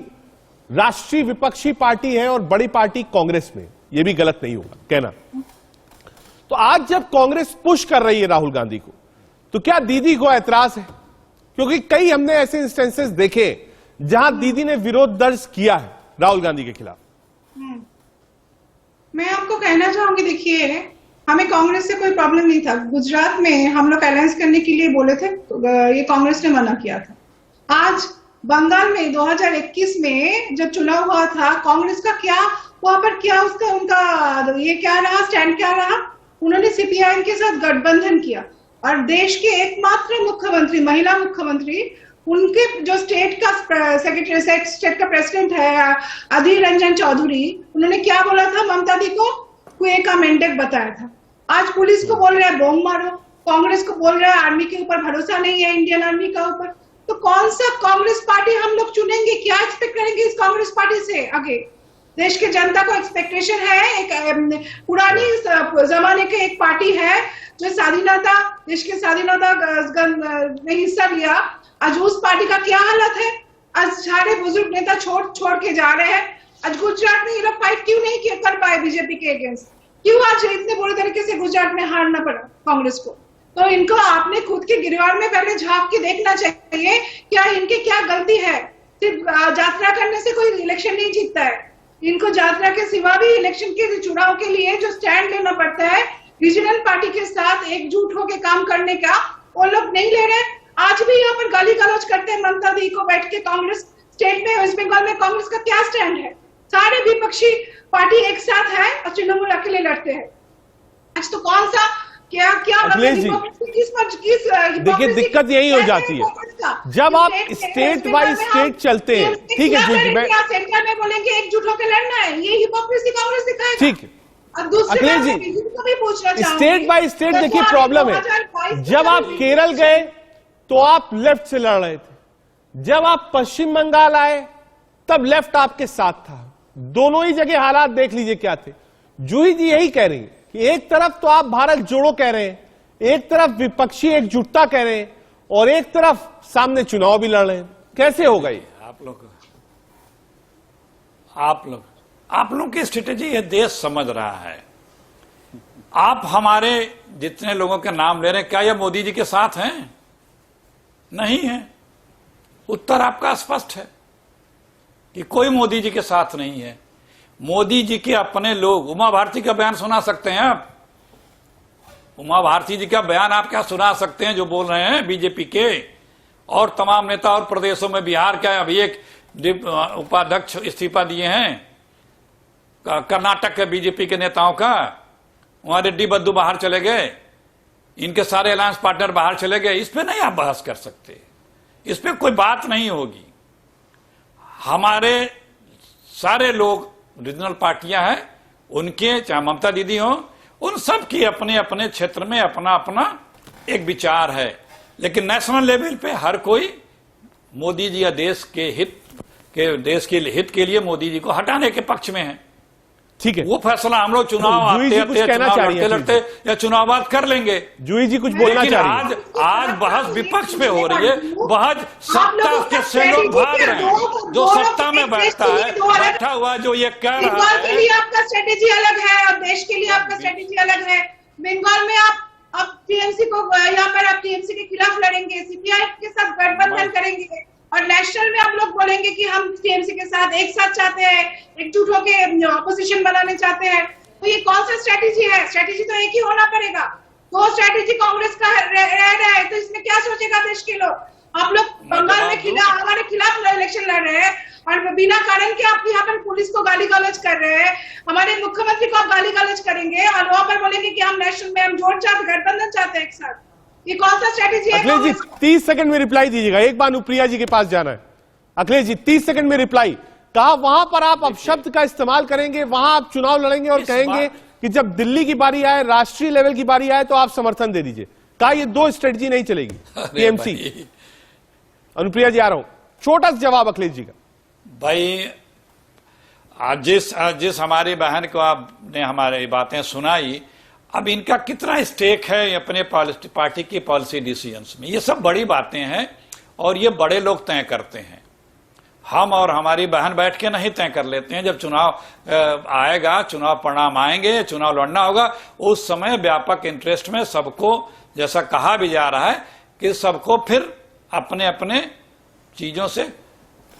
राष्ट्रीय विपक्षी पार्टी है और बड़ी पार्टी कांग्रेस में, यह भी गलत नहीं होगा कहना। तो आज जब कांग्रेस पुश कर रही है राहुल गांधी को, तो क्या दीदी को ऐतराज है? क्योंकि कई हमने ऐसे इंस्टेंसेस देखे जहां दीदी ने विरोध दर्ज किया है राहुल गांधी के खिलाफ। मैं आपको कहना चाहूंगी, देखिए हमें कांग्रेस से कोई प्रॉब्लम नहीं था। गुजरात में हम लोग अलायंस करने के लिए बोले थे, ये कांग्रेस ने मना किया था। आज बंगाल में 2021 में जब चुनाव हुआ था, कांग्रेस का क्या वहां पर क्या उनका ये क्या रहा, स्टैंड क्या रहा? उन्होंने सीपीआई के साथ गठबंधन किया और देश के एकमात्र मुख्यमंत्री, महिला मुख्यमंत्री, उनके जो स्टेट का सेक्रेटरी, स्टेट का प्रेसिडेंट है अधीर रंजन चौधरी, उन्होंने क्या बोला था? ममता दी को कुएं का मेंढक बताया था। आज पुलिस को बोल रहा है बॉम्ब मारो, कांग्रेस को बोल रहा है आर्मी के ऊपर भरोसा नहीं है, इंडियन आर्मी का ऊपर। तो कौन सा कांग्रेस पार्टी हम लोग चुनेंगे? क्या एक्सपेक्ट करेंगे इस कांग्रेस पार्टी से आगे? देश के जनता को एक्सपेक्टेशन है, एक पुरानी जमाने के एक पार्टी है जो स्वाधीनता, देश के स्वाधीनता में हिस्सा लिया। आज उस पार्टी का क्या हालत है? आज सारे बुजुर्ग नेता छोड़ के जा रहे हैं। आज गुजरात में ये लोग फाइट क्यों नहीं कर पाए बीजेपी के अगेंस्ट? क्यों आज इतने बुरे तरीके से गुजरात में हारना पड़ा कांग्रेस को? तो इनको आपने खुद के गिरवार में पहले झांक के देखना चाहिए, क्या इनकी क्या गलती है। सिर्फ यात्रा करने से कोई इलेक्शन नहीं जीतता है। इनको यात्रा के सिवा भी इलेक्शन के चुनाव के लिए जो स्टैंड लेना पड़ता है, रीजनल पार्टी के साथ एकजुट होकर काम करने का, वो लोग नहीं ले रहे। आज भी यहाँ पर गाली गलौज करते हैं ममता दी को बैठ के। कांग्रेस स्टेट में, वेस्ट बंगाल में कांग्रेस का क्या स्टैंड है? सारे विपक्षी पार्टी एक साथ है और तृणमूल अकेले लड़ते हैं। आज तो कौन सा क्या अखिलेश जी, देखिए दिक्कत यही हो जाती है जब आप स्टेट बाय स्टेट चलते हैं। ठीक है जी, मैं सेंटर में बोलेंगे एकजुट होकर लड़ना है, ये हिपोक्रेसी कांग्रेस दिखाएगा। ठीक है Akhilesh ji, state by state देखिए प्रॉब्लम है। जब आप केरल गए तो आप लेफ्ट से लड़ रहे थे, जब आप पश्चिम बंगाल आए तब लेफ्ट आपके साथ था। दोनों ही जगह हालात देख लीजिए क्या थे। जूही जी यही कह रही है कि एक तरफ तो आप भारत जोड़ो कह रहे हैं, एक तरफ विपक्षी एकजुटता कह रहे हैं और एक तरफ सामने चुनाव भी लड़ रहे हैं। कैसे होगा ये? आप लोग की स्ट्रेटेजी ये देश समझ रहा है। आप हमारे जितने लोगों के नाम ले रहे हैं, क्या ये मोदी जी के साथ हैं? नहीं है। उत्तर आपका स्पष्ट है कि कोई मोदी जी के साथ नहीं है। मोदी जी के अपने लोग, उमा भारती का बयान सुना सकते हैं आप? उमा भारती जी का बयान आप क्या सुना सकते हैं जो बोल रहे हैं बीजेपी के और तमाम नेता और प्रदेशों में? बिहार का अभी एक उपाध्यक्ष इस्तीफा दिए हैं, कर्नाटक के बीजेपी के नेताओं का, वहां रेड्डी बद्दू बाहर चले गए, इनके सारे अलायंस पार्टनर बाहर चले गए। इस पे नहीं आप बहस कर सकते, इस पे कोई बात नहीं होगी। हमारे सारे लोग रीजनल पार्टियां हैं, उनके चाहे ममता दीदी हो, उन सब की अपने अपने क्षेत्र में अपना अपना एक विचार है। लेकिन नेशनल लेवल पे हर कोई मोदी जी या देश के हित के लिए मोदी जी को हटाने के पक्ष में है। ठीक है, वो फैसला हम लोग चुनाव आते लड़ते या चुनाव बाद कर लेंगे। जूही जी कुछ बोलना चाह रही है। आज बहस विपक्ष पे हो रही है, बहस सत्ता के से लोग भाग रहे हैं। जो सत्ता में बैठता है, बैठा हुआ जो ये कह रहा है, बंगाल के लिए आपका स्ट्रेटेजी अलग है और देश के लिए आपका स्ट्रेटेजी अलग है। बंगाल में आप टीएमसी को, यहाँ पर आप टीएमसी के खिलाफ लड़ेंगे, सीपीआई के साथ गठबंधन करेंगे और नेशनल में हम लोग बोलेंगे कि हम टीएमसी के साथ एक साथ चाहते हैं, एकजुट होकर ऑपोजिशन बनाने चाहते हैं। तो ये कौन सा स्ट्रेटेजी है? स्ट्रेटेजी तो एक ही होना पड़ेगा। वो स्ट्रेटेजी कांग्रेस का रह रहा है, तो इसमें क्या सोचेगा देश के लोग? आप लोग बंगाल में हमारे खिलाफ इलेक्शन लड़ रहे हैं और बिना कारण के आप यहाँ पर पुलिस को गाली गलौज कर रहे हैं, हमारे मुख्यमंत्री को आप गाली गलौज करेंगे और वहां पर बोलेंगे कि हम नेशनल में हम जोड़ चाहते, गठबंधन चाहते हैं एक साथ। ये कौन सा स्ट्रेटेजी है? अखिलेश जी 30 सेकंड में रिप्लाई दीजिएगा, एक बार अनुप्रिया जी के पास जाना है। अखिलेश जी 30 सेकंड में रिप्लाई। कहा वहां पर आप अपशब्द का इस्तेमाल करेंगे, वहां आप चुनाव लड़ेंगे और कहेंगे कि जब दिल्ली की बारी आए, राष्ट्रीय लेवल की बारी आए तो आप समर्थन दे दीजिए। कहा ये दो स्ट्रेटजी नहीं चलेगी। टीएमसी। अनुप्रिया जी आ रहा हूं, छोटा सा जवाब अखिलेश जी का। भाई आज जिस हमारी बहन को आपने हमारी बातें सुनाई, अब इनका कितना स्टेक है अपने पार्टी की पॉलिसी डिसीजंस में, ये सब बड़ी बातें हैं और ये बड़े लोग तय करते हैं। हम और हमारी बहन बैठ के नहीं तय कर लेते हैं। जब चुनाव आएगा, चुनाव परिणाम आएंगे, चुनाव लड़ना होगा, उस समय व्यापक इंटरेस्ट में सबको, जैसा कहा भी जा रहा है कि सबको फिर अपने अपने चीजों से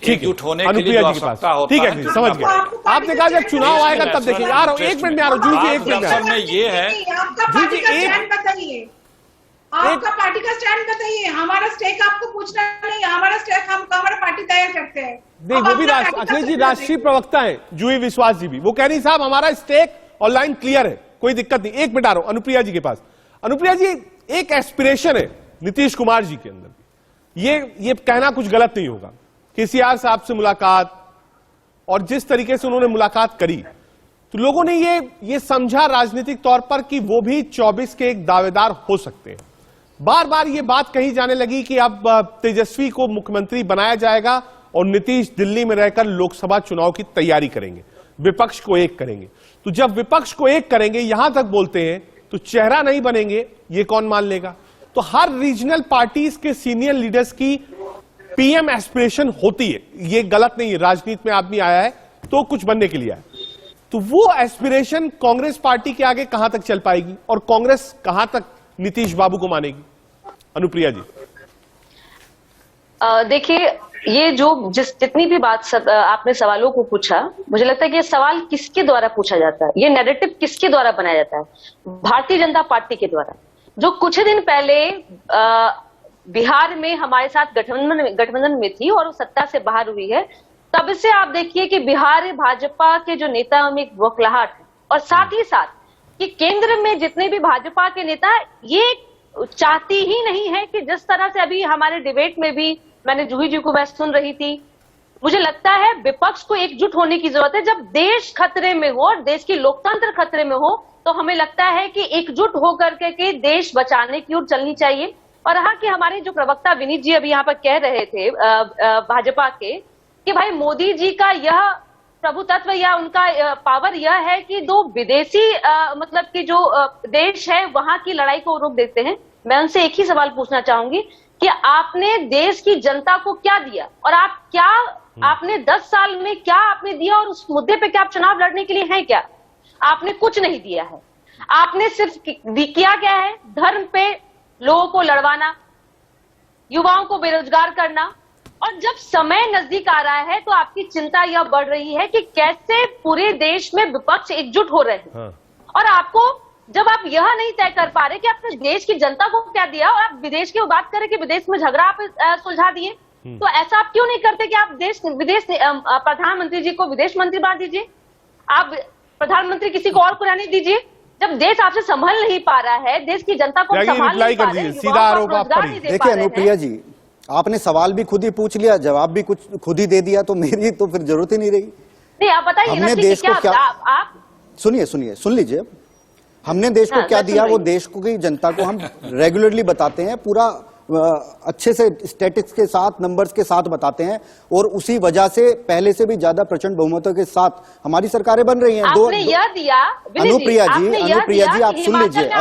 एकजुट होने के लिए जो आवश्यकता होता है। ठीक है, समझ गए। आपने कहा जब चुनाव आएगा तब देखिए। आ रहा हूं, 1 मिनट में आ रहा हूं। जूजी 1 मिनट असल में ये है, आपका पार्टी का स्टैंड बताइए, आपका पार्टी का स्टैंड बताइए। हमारा स्टेक आपको पूछना नहीं, हमारा स्टेक हमारा पार्टी तैयार करते हैं। नहीं, वो भी अखिलेश जी राष्ट्रीय प्रवक्ता है, जूही विश्वास जी भी, वो कह रही साहब हमारा स्टेक और लाइन क्लियर है, कोई दिक्कत नहीं। 1 मिनट आ रहा हूं अनुप्रिया जी के पास। अनुप्रिया जी, एक एस्पिरेशन है नीतीश कुमार जी के अंदर, ये कहना कुछ गलत नहीं होगा। केसीआर साहब से मुलाकात और जिस तरीके से उन्होंने मुलाकात करी तो लोगों ने ये समझा राजनीतिक तौर पर कि वो भी 24 के एक दावेदार हो सकते हैं। बार बार ये बात कही जाने लगी कि अब तेजस्वी को मुख्यमंत्री बनाया जाएगा और नीतीश दिल्ली में रहकर लोकसभा चुनाव की तैयारी करेंगे, विपक्ष को एक करेंगे। तो जब विपक्ष को एक करेंगे, यहां तक बोलते हैं, तो चेहरा नहीं बनेंगे, ये कौन मान लेगा? तो हर रीजनल पार्टीज के सीनियर लीडर्स की पीएम एस्पिरेशन होती है, ये गलत नहीं है। राजनीति में आदमी आया है तो कुछ बनने के लिए आया, तो वो एस्पिरेशन कांग्रेस पार्टी के आगे कहां तक चल पाएगी और कांग्रेस कहां तक नीतीश बाबू को मानेगी? अनुप्रिया जी। देखिए, ये जो जितनी भी बात आपने सवालों को पूछा, मुझे लगता है कि ये सवाल किसके द्वारा पूछा जाता है, ये नैरेटिव किसके द्वारा बनाया जाता है? भारतीय जनता पार्टी के द्वारा, जो कुछ दिन पहले बिहार में हमारे साथ गठबंधन में थी और सत्ता से बाहर हुई है। तब से आप देखिए कि बिहार भाजपा के जो नेताओं में एक बौखलाहट है, और साथ ही साथ कि केंद्र में जितने भी भाजपा के नेता ये चाहती ही नहीं है कि जिस तरह से अभी हमारे डिबेट में भी मैंने जूही जी को मैं सुन रही थी, मुझे लगता है विपक्ष को एकजुट होने की जरूरत है। जब देश खतरे में हो और देश की लोकतंत्र खतरे में हो, तो हमें लगता है कि एकजुट होकर के देश बचाने की ओर चलनी चाहिए। और रहा कि हमारे जो प्रवक्ता विनीत जी अभी यहाँ पर कह रहे थे भाजपा के, कि भाई मोदी जी का यह प्रभुत्व या उनका पावर यह है कि दो विदेशी मतलब कि जो देश है वहां की लड़ाई को रोक देते हैं। मैं उनसे एक ही सवाल पूछना चाहूंगी कि आपने देश की जनता को क्या दिया और आपने 10 साल में क्या आपने दिया, और उस मुद्दे पे क्या आप चुनाव लड़ने के लिए हैं क्या? आपने कुछ नहीं दिया है। आपने सिर्फ किया क्या है? धर्म पे लोगों को लड़वाना, युवाओं को बेरोजगार करना। और जब समय नजदीक आ रहा है तो आपकी चिंता यह बढ़ रही है कि कैसे पूरे देश में विपक्ष एकजुट हो रहे हैं। और आपको जब आप यह नहीं तय कर पा रहे कि आपने देश की जनता को क्या दिया, और आप विदेश की बात करें कि विदेश में झगड़ा आप सुलझा दिए, तो ऐसा आप क्यों नहीं करते कि आप विदेश प्रधानमंत्री जी को विदेश मंत्री बना दीजिए, आप प्रधानमंत्री किसी को और को रहने दीजिए। जब देश आपसे संभल नहीं पा रहा है, देश की जनता को संभाल नहीं पा रहे हैं, सीधा आरोप आप पर ही। देखिए अनुप्रिया जी, आपने सवाल भी खुद ही पूछ लिया, जवाब भी कुछ खुद ही दे दिया, तो मेरी तो फिर जरूरत ही नहीं रही। नहीं, आप बताइए हमने देश को क्या, आप सुन लीजिए, हमने देश को क्या दिया, वो देश को की जनता को हम रेगुलरली बताते हैं, पूरा अच्छे से स्टैटिस्टिक्स के साथ, नंबर्स के साथ बताते हैं, और उसी वजह से पहले से भी ज्यादा प्रचंड बहुमतों के साथ हमारी सरकारें बन रही हैं। आपने यह दिया अनुप्रिया जी, आप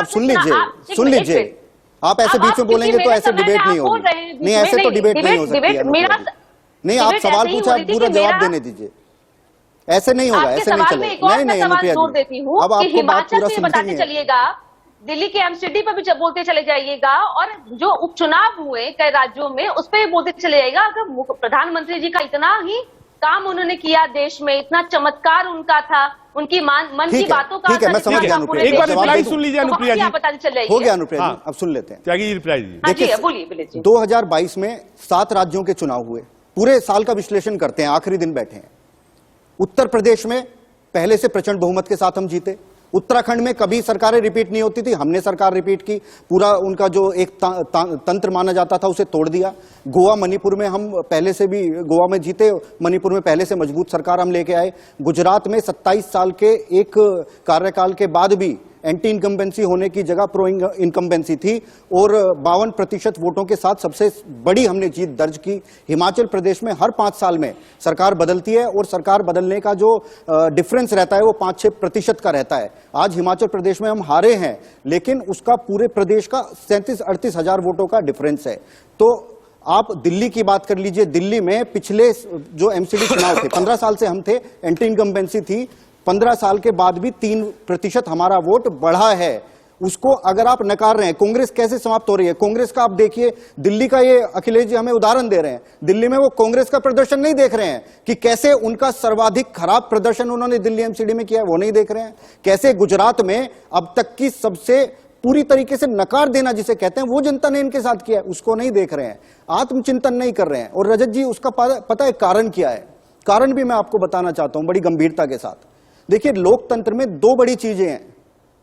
सुन लीजिए, आप ऐसे बीच में बोलेंगे तो ऐसे डिबेट नहीं होगी। नहीं, ऐसे तो डिबेट नहीं हो सकती। नहीं, आप सवाल पूछा, पूरा जवाब देने दीजिए। ऐसे नहीं होगा, ऐसे नहीं चलेगा। नहीं अनुप्रिया जी, अब आपको बात पूरा सुननी है। चलिएगा, दिल्ली के एमसीडी पर भी बोलते चले जाइएगा, और जो उपचुनाव हुए कई राज्यों में उस पर भी बोलते चले जाइएगा। अगर प्रधानमंत्री जी का इतना ही काम उन्होंने किया देश में, इतना चमत्कार उनका था, उनकी मन की बातों का, ठीक है, मैं समझ गया अनुप्रिया। एक बार रिप्लाई सुन लीजिए अनुप्रिया जी। हो गया अनुप्रिया जी, अब सुन लेते हैं। त्यागी जी रिप्लाई दीजिए। देखिए, बोलिए। 2022 में 7 राज्यों के चुनाव हुए, पूरे साल का विश्लेषण करते हैं, आखिरी दिन बैठे हैं। उत्तर प्रदेश में पहले से प्रचंड बहुमत के साथ हम जीते, उत्तराखंड में कभी सरकारें रिपीट नहीं होती थी, हमने सरकार रिपीट की, पूरा उनका जो एक तंत्र माना जाता था उसे तोड़ दिया। गोवा मणिपुर में हम पहले से भी गोवा में जीते, मणिपुर में पहले से मजबूत सरकार हम लेके आए। गुजरात में 27 साल के एक कार्यकाल के बाद भी एंटी इनकम्बेंसी होने की जगह प्रो इनकम्बेंसी थी और 52% वोटों के साथ सबसे बड़ी हमने जीत दर्ज की। हिमाचल प्रदेश में हर 5 साल में सरकार बदलती है और सरकार बदलने का जो डिफरेंस रहता है वो 5-6% का रहता है। आज हिमाचल प्रदेश में हम हारे हैं, लेकिन उसका पूरे प्रदेश का 37-38 हजार वोटों का डिफरेंस है। तो आप दिल्ली की बात कर लीजिए, दिल्ली में पिछले जो एमसीडी चुनाव थे, 15 साल से हम थे, एंटी इनकम्बेंसी थी, 15 साल के बाद भी 3% हमारा वोट बढ़ा है। उसको अगर आप नकार रहे हैं, कांग्रेस कैसे समाप्त हो रही है? कांग्रेस का आप देखिए, दिल्ली का ये अखिलेश जी हमें उदाहरण दे रहे हैं, दिल्ली में वो कांग्रेस का प्रदर्शन नहीं देख रहे हैं कि कैसे उनका सर्वाधिक खराब प्रदर्शन उन्होंने दिल्ली एमसीडी में किया है, वो नहीं देख रहे हैं। कैसे गुजरात में अब तक की सबसे पूरी तरीके से नकार देना जिसे कहते हैं वो जनता ने इनके साथ किया है, उसको नहीं देख रहे हैं, आत्मचिंतन नहीं कर रहे हैं। और रजत जी, उसका पता है कारण क्या है? कारण भी मैं आपको बताना चाहता हूं बड़ी गंभीरता के साथ। देखिए, लोकतंत्र में 2 बड़ी चीजें हैं।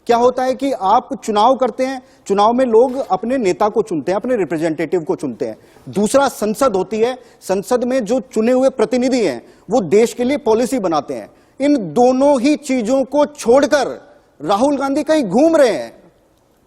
क्या होता है कि आप चुनाव करते हैं, चुनाव में लोग अपने नेता को चुनते हैं, अपने रिप्रेजेंटेटिव को चुनते हैं। दूसरा संसद होती है, संसद में जो चुने हुए प्रतिनिधि हैं वो देश के लिए पॉलिसी बनाते हैं। इन दोनों ही चीजों को छोड़कर राहुल गांधी कहीं घूम रहे हैं,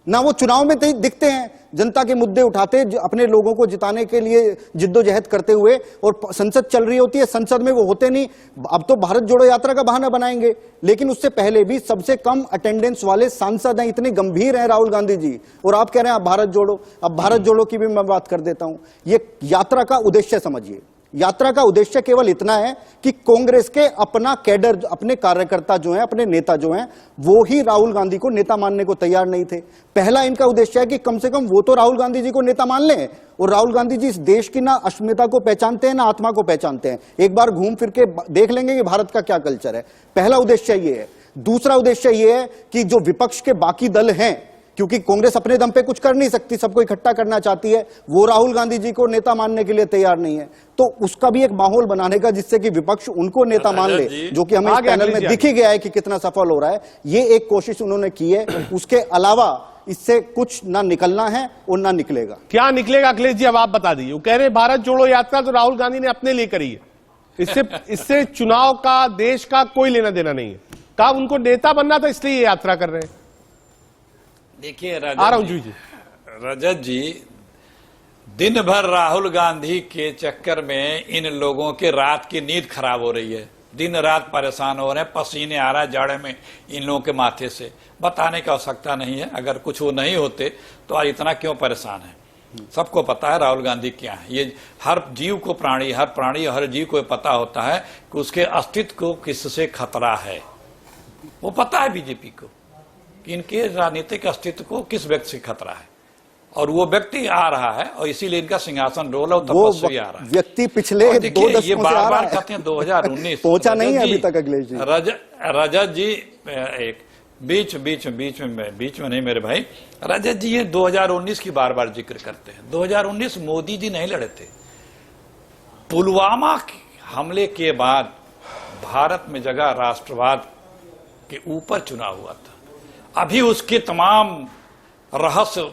ना वो चुनाव में दिखते हैं, जनता के मुद्दे उठाते, अपने लोगों को जिताने के लिए जिद्दोजहद करते हुए, और संसद चल रही होती है, संसद में वो होते नहीं। अब तो भारत जोड़ो यात्रा का बहाना बनाएंगे, लेकिन उससे पहले भी सबसे कम अटेंडेंस वाले सांसद हैं, इतने गंभीर हैं राहुल गांधी जी, और आप कह रहे हैं आप भारत जोड़ो। अब भारत जोड़ो की भी मैं बात कर देता हूं। ये यात्रा का उद्देश्य समझिए, यात्रा का उद्देश्य केवल इतना है कि कांग्रेस के अपना कैडर, अपने कार्यकर्ता जो हैं, अपने नेता जो हैं, वो ही राहुल गांधी को नेता मानने को तैयार नहीं थे। पहला इनका उद्देश्य है कि कम से कम वो तो राहुल गांधी जी को नेता मान लें, और राहुल गांधी जी इस देश की ना अस्मिता को पहचानते हैं ना आत्मा को पहचानते हैं। एक बार घूम फिर के देख लेंगे कि भारत का क्या कल्चर है। पहला उद्देश्य ये है। दूसरा उद्देश्य ये है कि जो विपक्ष के बाकी दल हैं, क्योंकि कांग्रेस अपने दम पे कुछ कर नहीं सकती, सबको इकट्ठा करना चाहती है, वो राहुल गांधी जी को नेता मानने के लिए तैयार नहीं है, तो उसका भी एक माहौल बनाने का जिससे कि विपक्ष उनको नेता मान ले, जो कि हमें इस पैनल में दिख ही गया है कि कितना सफल हो रहा है। ये एक कोशिश उन्होंने की है, उसके अलावा इससे कुछ ना निकलना है और ना निकलेगा। क्या निकलेगा अखिलेश जी, अब आप बता दीजिए। वो कह रहे भारत जोड़ो यात्रा तो राहुल गांधी ने अपने लिए करी है, इससे चुनाव का, देश का कोई लेना देना नहीं है। कहा उनको नेता बनना था इसलिए ये यात्रा कर रहे हैं। देखिए रजत जी, दिन भर राहुल गांधी के चक्कर में इन लोगों के रात की नींद खराब हो रही है, दिन रात परेशान हो रहे हैं, पसीने आ रहा है जाड़े में इन लोगों के माथे से। बताने की आवश्यकता नहीं है, अगर कुछ वो नहीं होते तो आज इतना क्यों परेशान है। सबको पता है राहुल गांधी क्या है। ये हर जीव को, हर जीव को पता होता है कि उसके अस्तित्व को किससे खतरा है। वो पता है बीजेपी को कि इनके राजनीतिक अस्तित्व को किस व्यक्ति से खतरा है, और वो व्यक्ति आ रहा है, और इसीलिए इनका सिंहासन रोल है, तपस्वी आ रहा है। व्यक्ति पिछले 2 दशकों ये बार कहते हैं 2019 पहुंचा नहीं है अभी तक अखिलेश जी। रजत जी, एक बीच में नहीं मेरे भाई, रजत जी ये 2019 की बार बार जिक्र करते हैं। 2019 मोदी जी नहीं लड़े थे। पुलवामा हमले के बाद भारत में जगह राष्ट्रवाद के ऊपर चुनाव हुआ था। अभी उसके तमाम रहस्य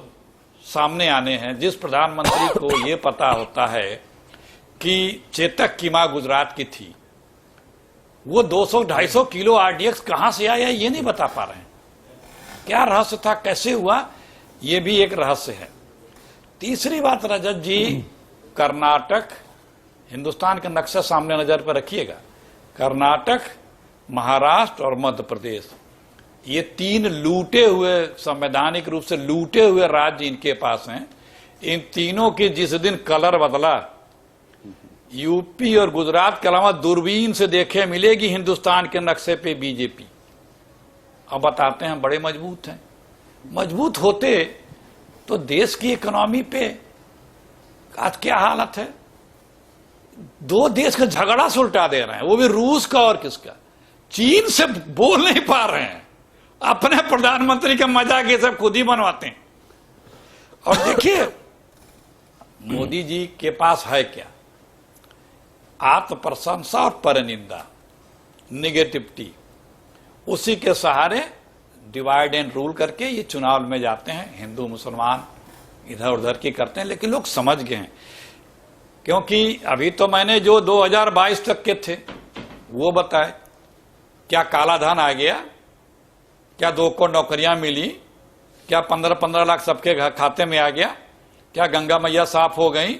सामने आने हैं। जिस प्रधानमंत्री को ये पता होता है कि चेतक की मां गुजरात की थी, वो 200-250 किलो आरडीएक्स कहां से आया ये नहीं बता पा रहे हैं। क्या रहस्य था, कैसे हुआ, ये भी एक रहस्य है। तीसरी बात रजत जी, कर्नाटक, हिंदुस्तान का नक्शा सामने नजर पर रखिएगा। कर्नाटक, महाराष्ट्र और मध्य प्रदेश, ये 3 लूटे हुए, संवैधानिक रूप से लूटे हुए राज्य इनके पास हैं। इन तीनों के जिस दिन कलर बदला, यूपी और गुजरात के अलावा दूरबीन से देखे मिलेगी हिंदुस्तान के नक्शे पे बीजेपी। अब बताते हैं बड़े मजबूत हैं। मजबूत होते तो देश की इकोनॉमी पे आज क्या हालत है। 2 देश का झगड़ा सुलटा दे रहे हैं, वो भी रूस का और किसका। चीन से बोल नहीं पा रहे हैं, अपने प्रधानमंत्री का मजाक ये सब खुद ही बनवाते हैं। और देखिए मोदी जी के पास है क्या, आत्म प्रशंसा और परनिंदा, निगेटिविटी। उसी के सहारे डिवाइड एंड रूल करके ये चुनाव में जाते हैं, हिंदू मुसलमान इधर उधर की करते हैं, लेकिन लोग समझ गए हैं। क्योंकि अभी तो मैंने जो 2022 तक के थे वो बताए, क्या काला धन आ गया, क्या 2 करोड़ नौकरियां मिली, क्या 15-15 लाख सबके खाते में आ गया, क्या गंगा मैया साफ हो गई,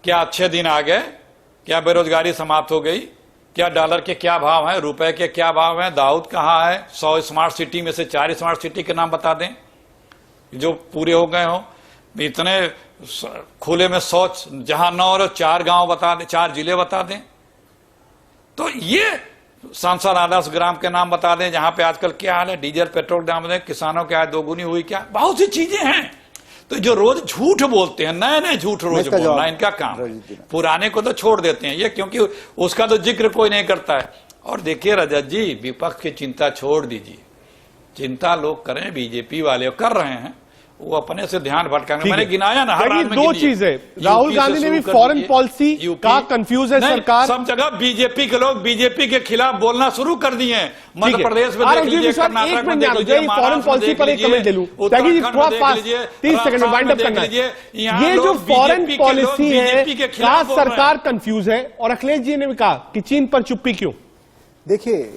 क्या अच्छे दिन आ गए, क्या बेरोजगारी समाप्त हो गई, क्या डॉलर के क्या भाव हैं, रुपए के क्या भाव हैं, दाऊद कहाँ है, 100 स्मार्ट सिटी में से 4 स्मार्ट सिटी के नाम बता दें जो पूरे हो गए हों, इतने खुले में शौच जहां 9 और 4 गांव बता दें, 4 जिले बता दें, तो ये सांसद आदर्श ग्राम के नाम बता दें जहां पे आजकल क्या हाल है, डीजल पेट्रोल दाम दें, किसानों की आय दोगुनी हुई, क्या बहुत सी चीजें हैं। तो जो रोज झूठ बोलते हैं, नए नए झूठ रोज बोलना इनका काम है, पुराने को तो छोड़ देते हैं ये, क्योंकि उसका तो जिक्र कोई नहीं करता है। और देखिए रजत जी, विपक्ष की चिंता छोड़ दीजिए, चिंता लोग करें, बीजेपी वाले कर रहे हैं, वो अपने से ध्यान भटकाएंगे। मैंने गिनाया ना, हर आदमी 2 चीजें, राहुल गांधी ने भी फॉरेन पॉलिसी का कंफ्यूज है सरकार, सब जगह बीजेपी के लोग बीजेपी के खिलाफ बोलना शुरू कर दिए हैं। मध्य प्रदेश में देख लीजिए, कर्नाटक में देख लीजिए, फॉरेन पॉलिसी पर एक कमेंट ले लूं, ताकि 30 सेकंड में वाइंड अप करना है। ये जो फॉरेन पॉलिसी है क्या सरकार कंफ्यूज है? और अखिलेश जी ने भी कहा कि चीन पर चुप्पी क्यों? देखिए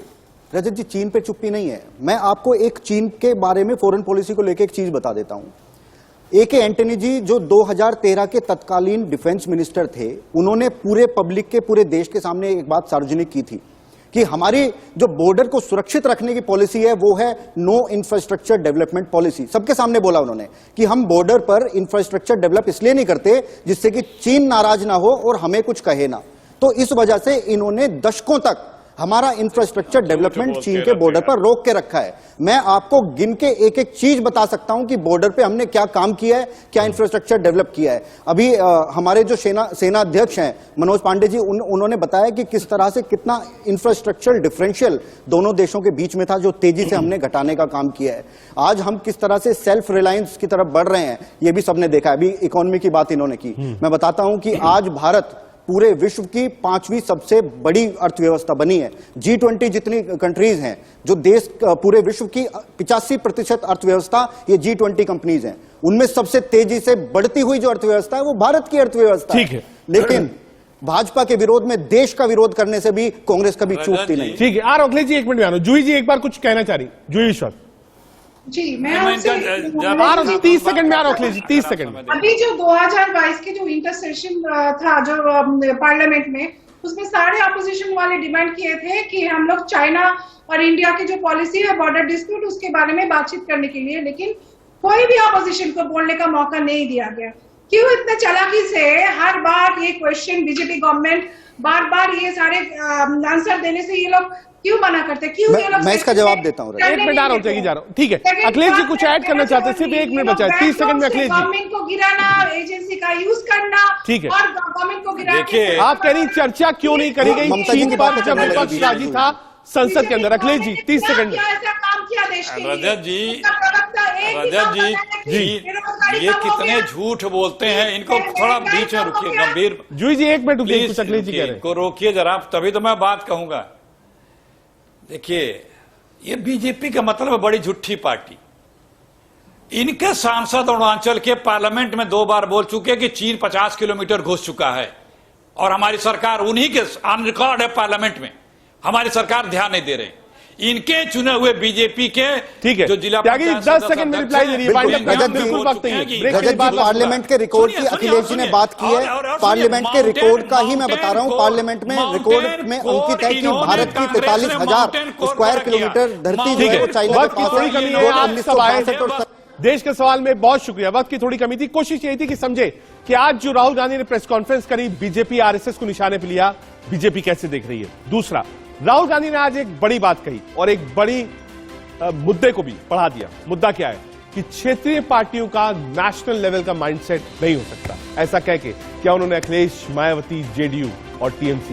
रजत जी, चीन पे चुप्पी नहीं है। मैं आपको एक चीन के बारे में फॉरेन पॉलिसी को लेकर एक चीज बता देता हूं। ए.के. एंटनी जी जो 2013 के तत्कालीन डिफेंस मिनिस्टर थे, उन्होंने पूरे पब्लिक के, पूरे देश के सामने एक बात सार्वजनिक की थी कि हमारी जो बॉर्डर को सुरक्षित रखने की पॉलिसी है वो है नो इंफ्रास्ट्रक्चर डेवलपमेंट पॉलिसी। सबके सामने बोला उन्होंने कि हम बॉर्डर पर इंफ्रास्ट्रक्चर डेवलप इसलिए नहीं करते जिससे कि चीन नाराज ना हो और हमें कुछ कहे ना। तो इस वजह से इन्होंने दशकों तक हमारा इंफ्रास्ट्रक्चर डेवलपमेंट चीन के बॉर्डर पर रोक के रखा है। मैं आपको गिन के एक एक चीज बता सकता हूं कि बॉर्डर पे हमने क्या काम किया है, क्या इंफ्रास्ट्रक्चर डेवलप किया है। अभी हमारे जो सेना अध्यक्ष हैं मनोज पांडे जी, उन्होंने बताया कि किस तरह से कितना इंफ्रास्ट्रक्चर डिफरेंशियल दोनों देशों के बीच में था, जो तेजी से हमने घटाने का काम किया है। आज हम किस तरह से सेल्फ रिलायंस की तरफ बढ़ रहे हैं, ये भी सबने देखा है। अभी इकोनॉमी की बात इन्होंने की, मैं बताता हूं कि आज भारत पूरे विश्व की 5वीं सबसे बड़ी अर्थव्यवस्था बनी है। G20 जितनी कंट्रीज हैं, जो देश पूरे विश्व की 85% अर्थव्यवस्था ये G20 कंपनीज हैं, उनमें सबसे तेजी से बढ़ती हुई जो अर्थव्यवस्था है वो भारत की अर्थव्यवस्था ठीक है। लेकिन भाजपा के विरोध में, देश का विरोध करने से भी कांग्रेस कभी चूकती नहीं। ठीक है। अखिलेश जी 1 मिनट में आना, जूही जी एक बार कुछ कहना चाह रही, जूही ईश्वर जी। मैं आपसे 30 सेकंड में आ रहा हूं अखिलेश जी, 30 सेकंड में। अभी जो 2022 के जो इंटर सेशन था जो पार्लियामेंट में, उसमें सारे अपोजिशन वाले डिमांड किए थे कि हम लोग चाइना और इंडिया की जो पॉलिसी है बॉर्डर डिस्प्यूट, उसके बारे में बातचीत करने के लिए, लेकिन कोई भी अपोजिशन को बोलने का मौका नहीं दिया गया। क्यों इतने चालाकी से हर बार ये क्वेश्चन बीजेपी गवर्नमेंट बार बार ये सारे आंसर देने से ये लोग क्यों मना करते? क्यों ये लोग? मैं इसका जवाब देता हूं। 1 मिनट आ रहा हूं, जा रहा हूं। ठीक है, अखिलेश जी कुछ ऐड करना चाहते हैं, सिर्फ 1 मिनट बचा है, 30 सेकंड में अखिलेश जी। गवर्नमेंट को गिराना, एजेंसी का यूज करना, ठीक है, और गवर्नमेंट को गिराना। देखिए, आप कह रही चर्चा क्यों नहीं करी गई चीन पर जब विपक्ष राजी था संसद के अंदर? अखिलेश जी 30 सेकंड में। ऐसा काम किया देश के लिए? रजत जी, रजत जी, ये कितने झूठ बोलते हैं, इनको थोड़ा बीच में रुकिए, गंभीर। जूही जी 1 मिनट रुकिए, कुछ अखिलेश जी कह रहे हैं। इनको रोकिए जरा, तभी तो मैं बात कहूंगा। देखिए, ये बीजेपी का मतलब है बड़ी झूठी पार्टी। इनके सांसद अरुणाचल के पार्लियामेंट में 2 बार बोल चुके कि चीन 50 किलोमीटर घुस चुका है, और हमारी सरकार उन्हीं के ऑन रिकॉर्ड है पार्लियामेंट में, हमारी सरकार ध्यान नहीं दे रही। इनके चुने हुए बीजेपी के, ठीक है, जो जिला 10 सेकंड में रिप्लाई दे रही है। रजत जी, पार्लियामेंट के रिकॉर्ड की अखिलेश जी ने बात की है। पार्लियामेंट के रिकॉर्ड का ही मैं बता रहा हूं। पार्लियामेंट में रिकॉर्ड में अंकित है कि भारत की 43,000 स्क्वायर किलोमीटर धरती जो है वो चाइना के पास है। देश के सवाल में बहुत शुक्रिया। वक्त की थोड़ी कमी थी, कोशिश यही थी कि समझे कि आज जो राहुल गांधी ने प्रेस कॉन्फ्रेंस करी, बीजेपी आरएसएस को निशाने पर लिया, बीजेपी कैसे देख रही है। दूसरा, राहुल गांधी ने आज एक बड़ी बात कही और एक बड़ी मुद्दे को भी बढ़ा दिया। मुद्दा क्या है कि क्षेत्रीय पार्टियों का नेशनल लेवल का माइंडसेट नहीं हो सकता। ऐसा कह के क्या उन्होंने अखिलेश, मायावती, जेडीयू और टीएमसी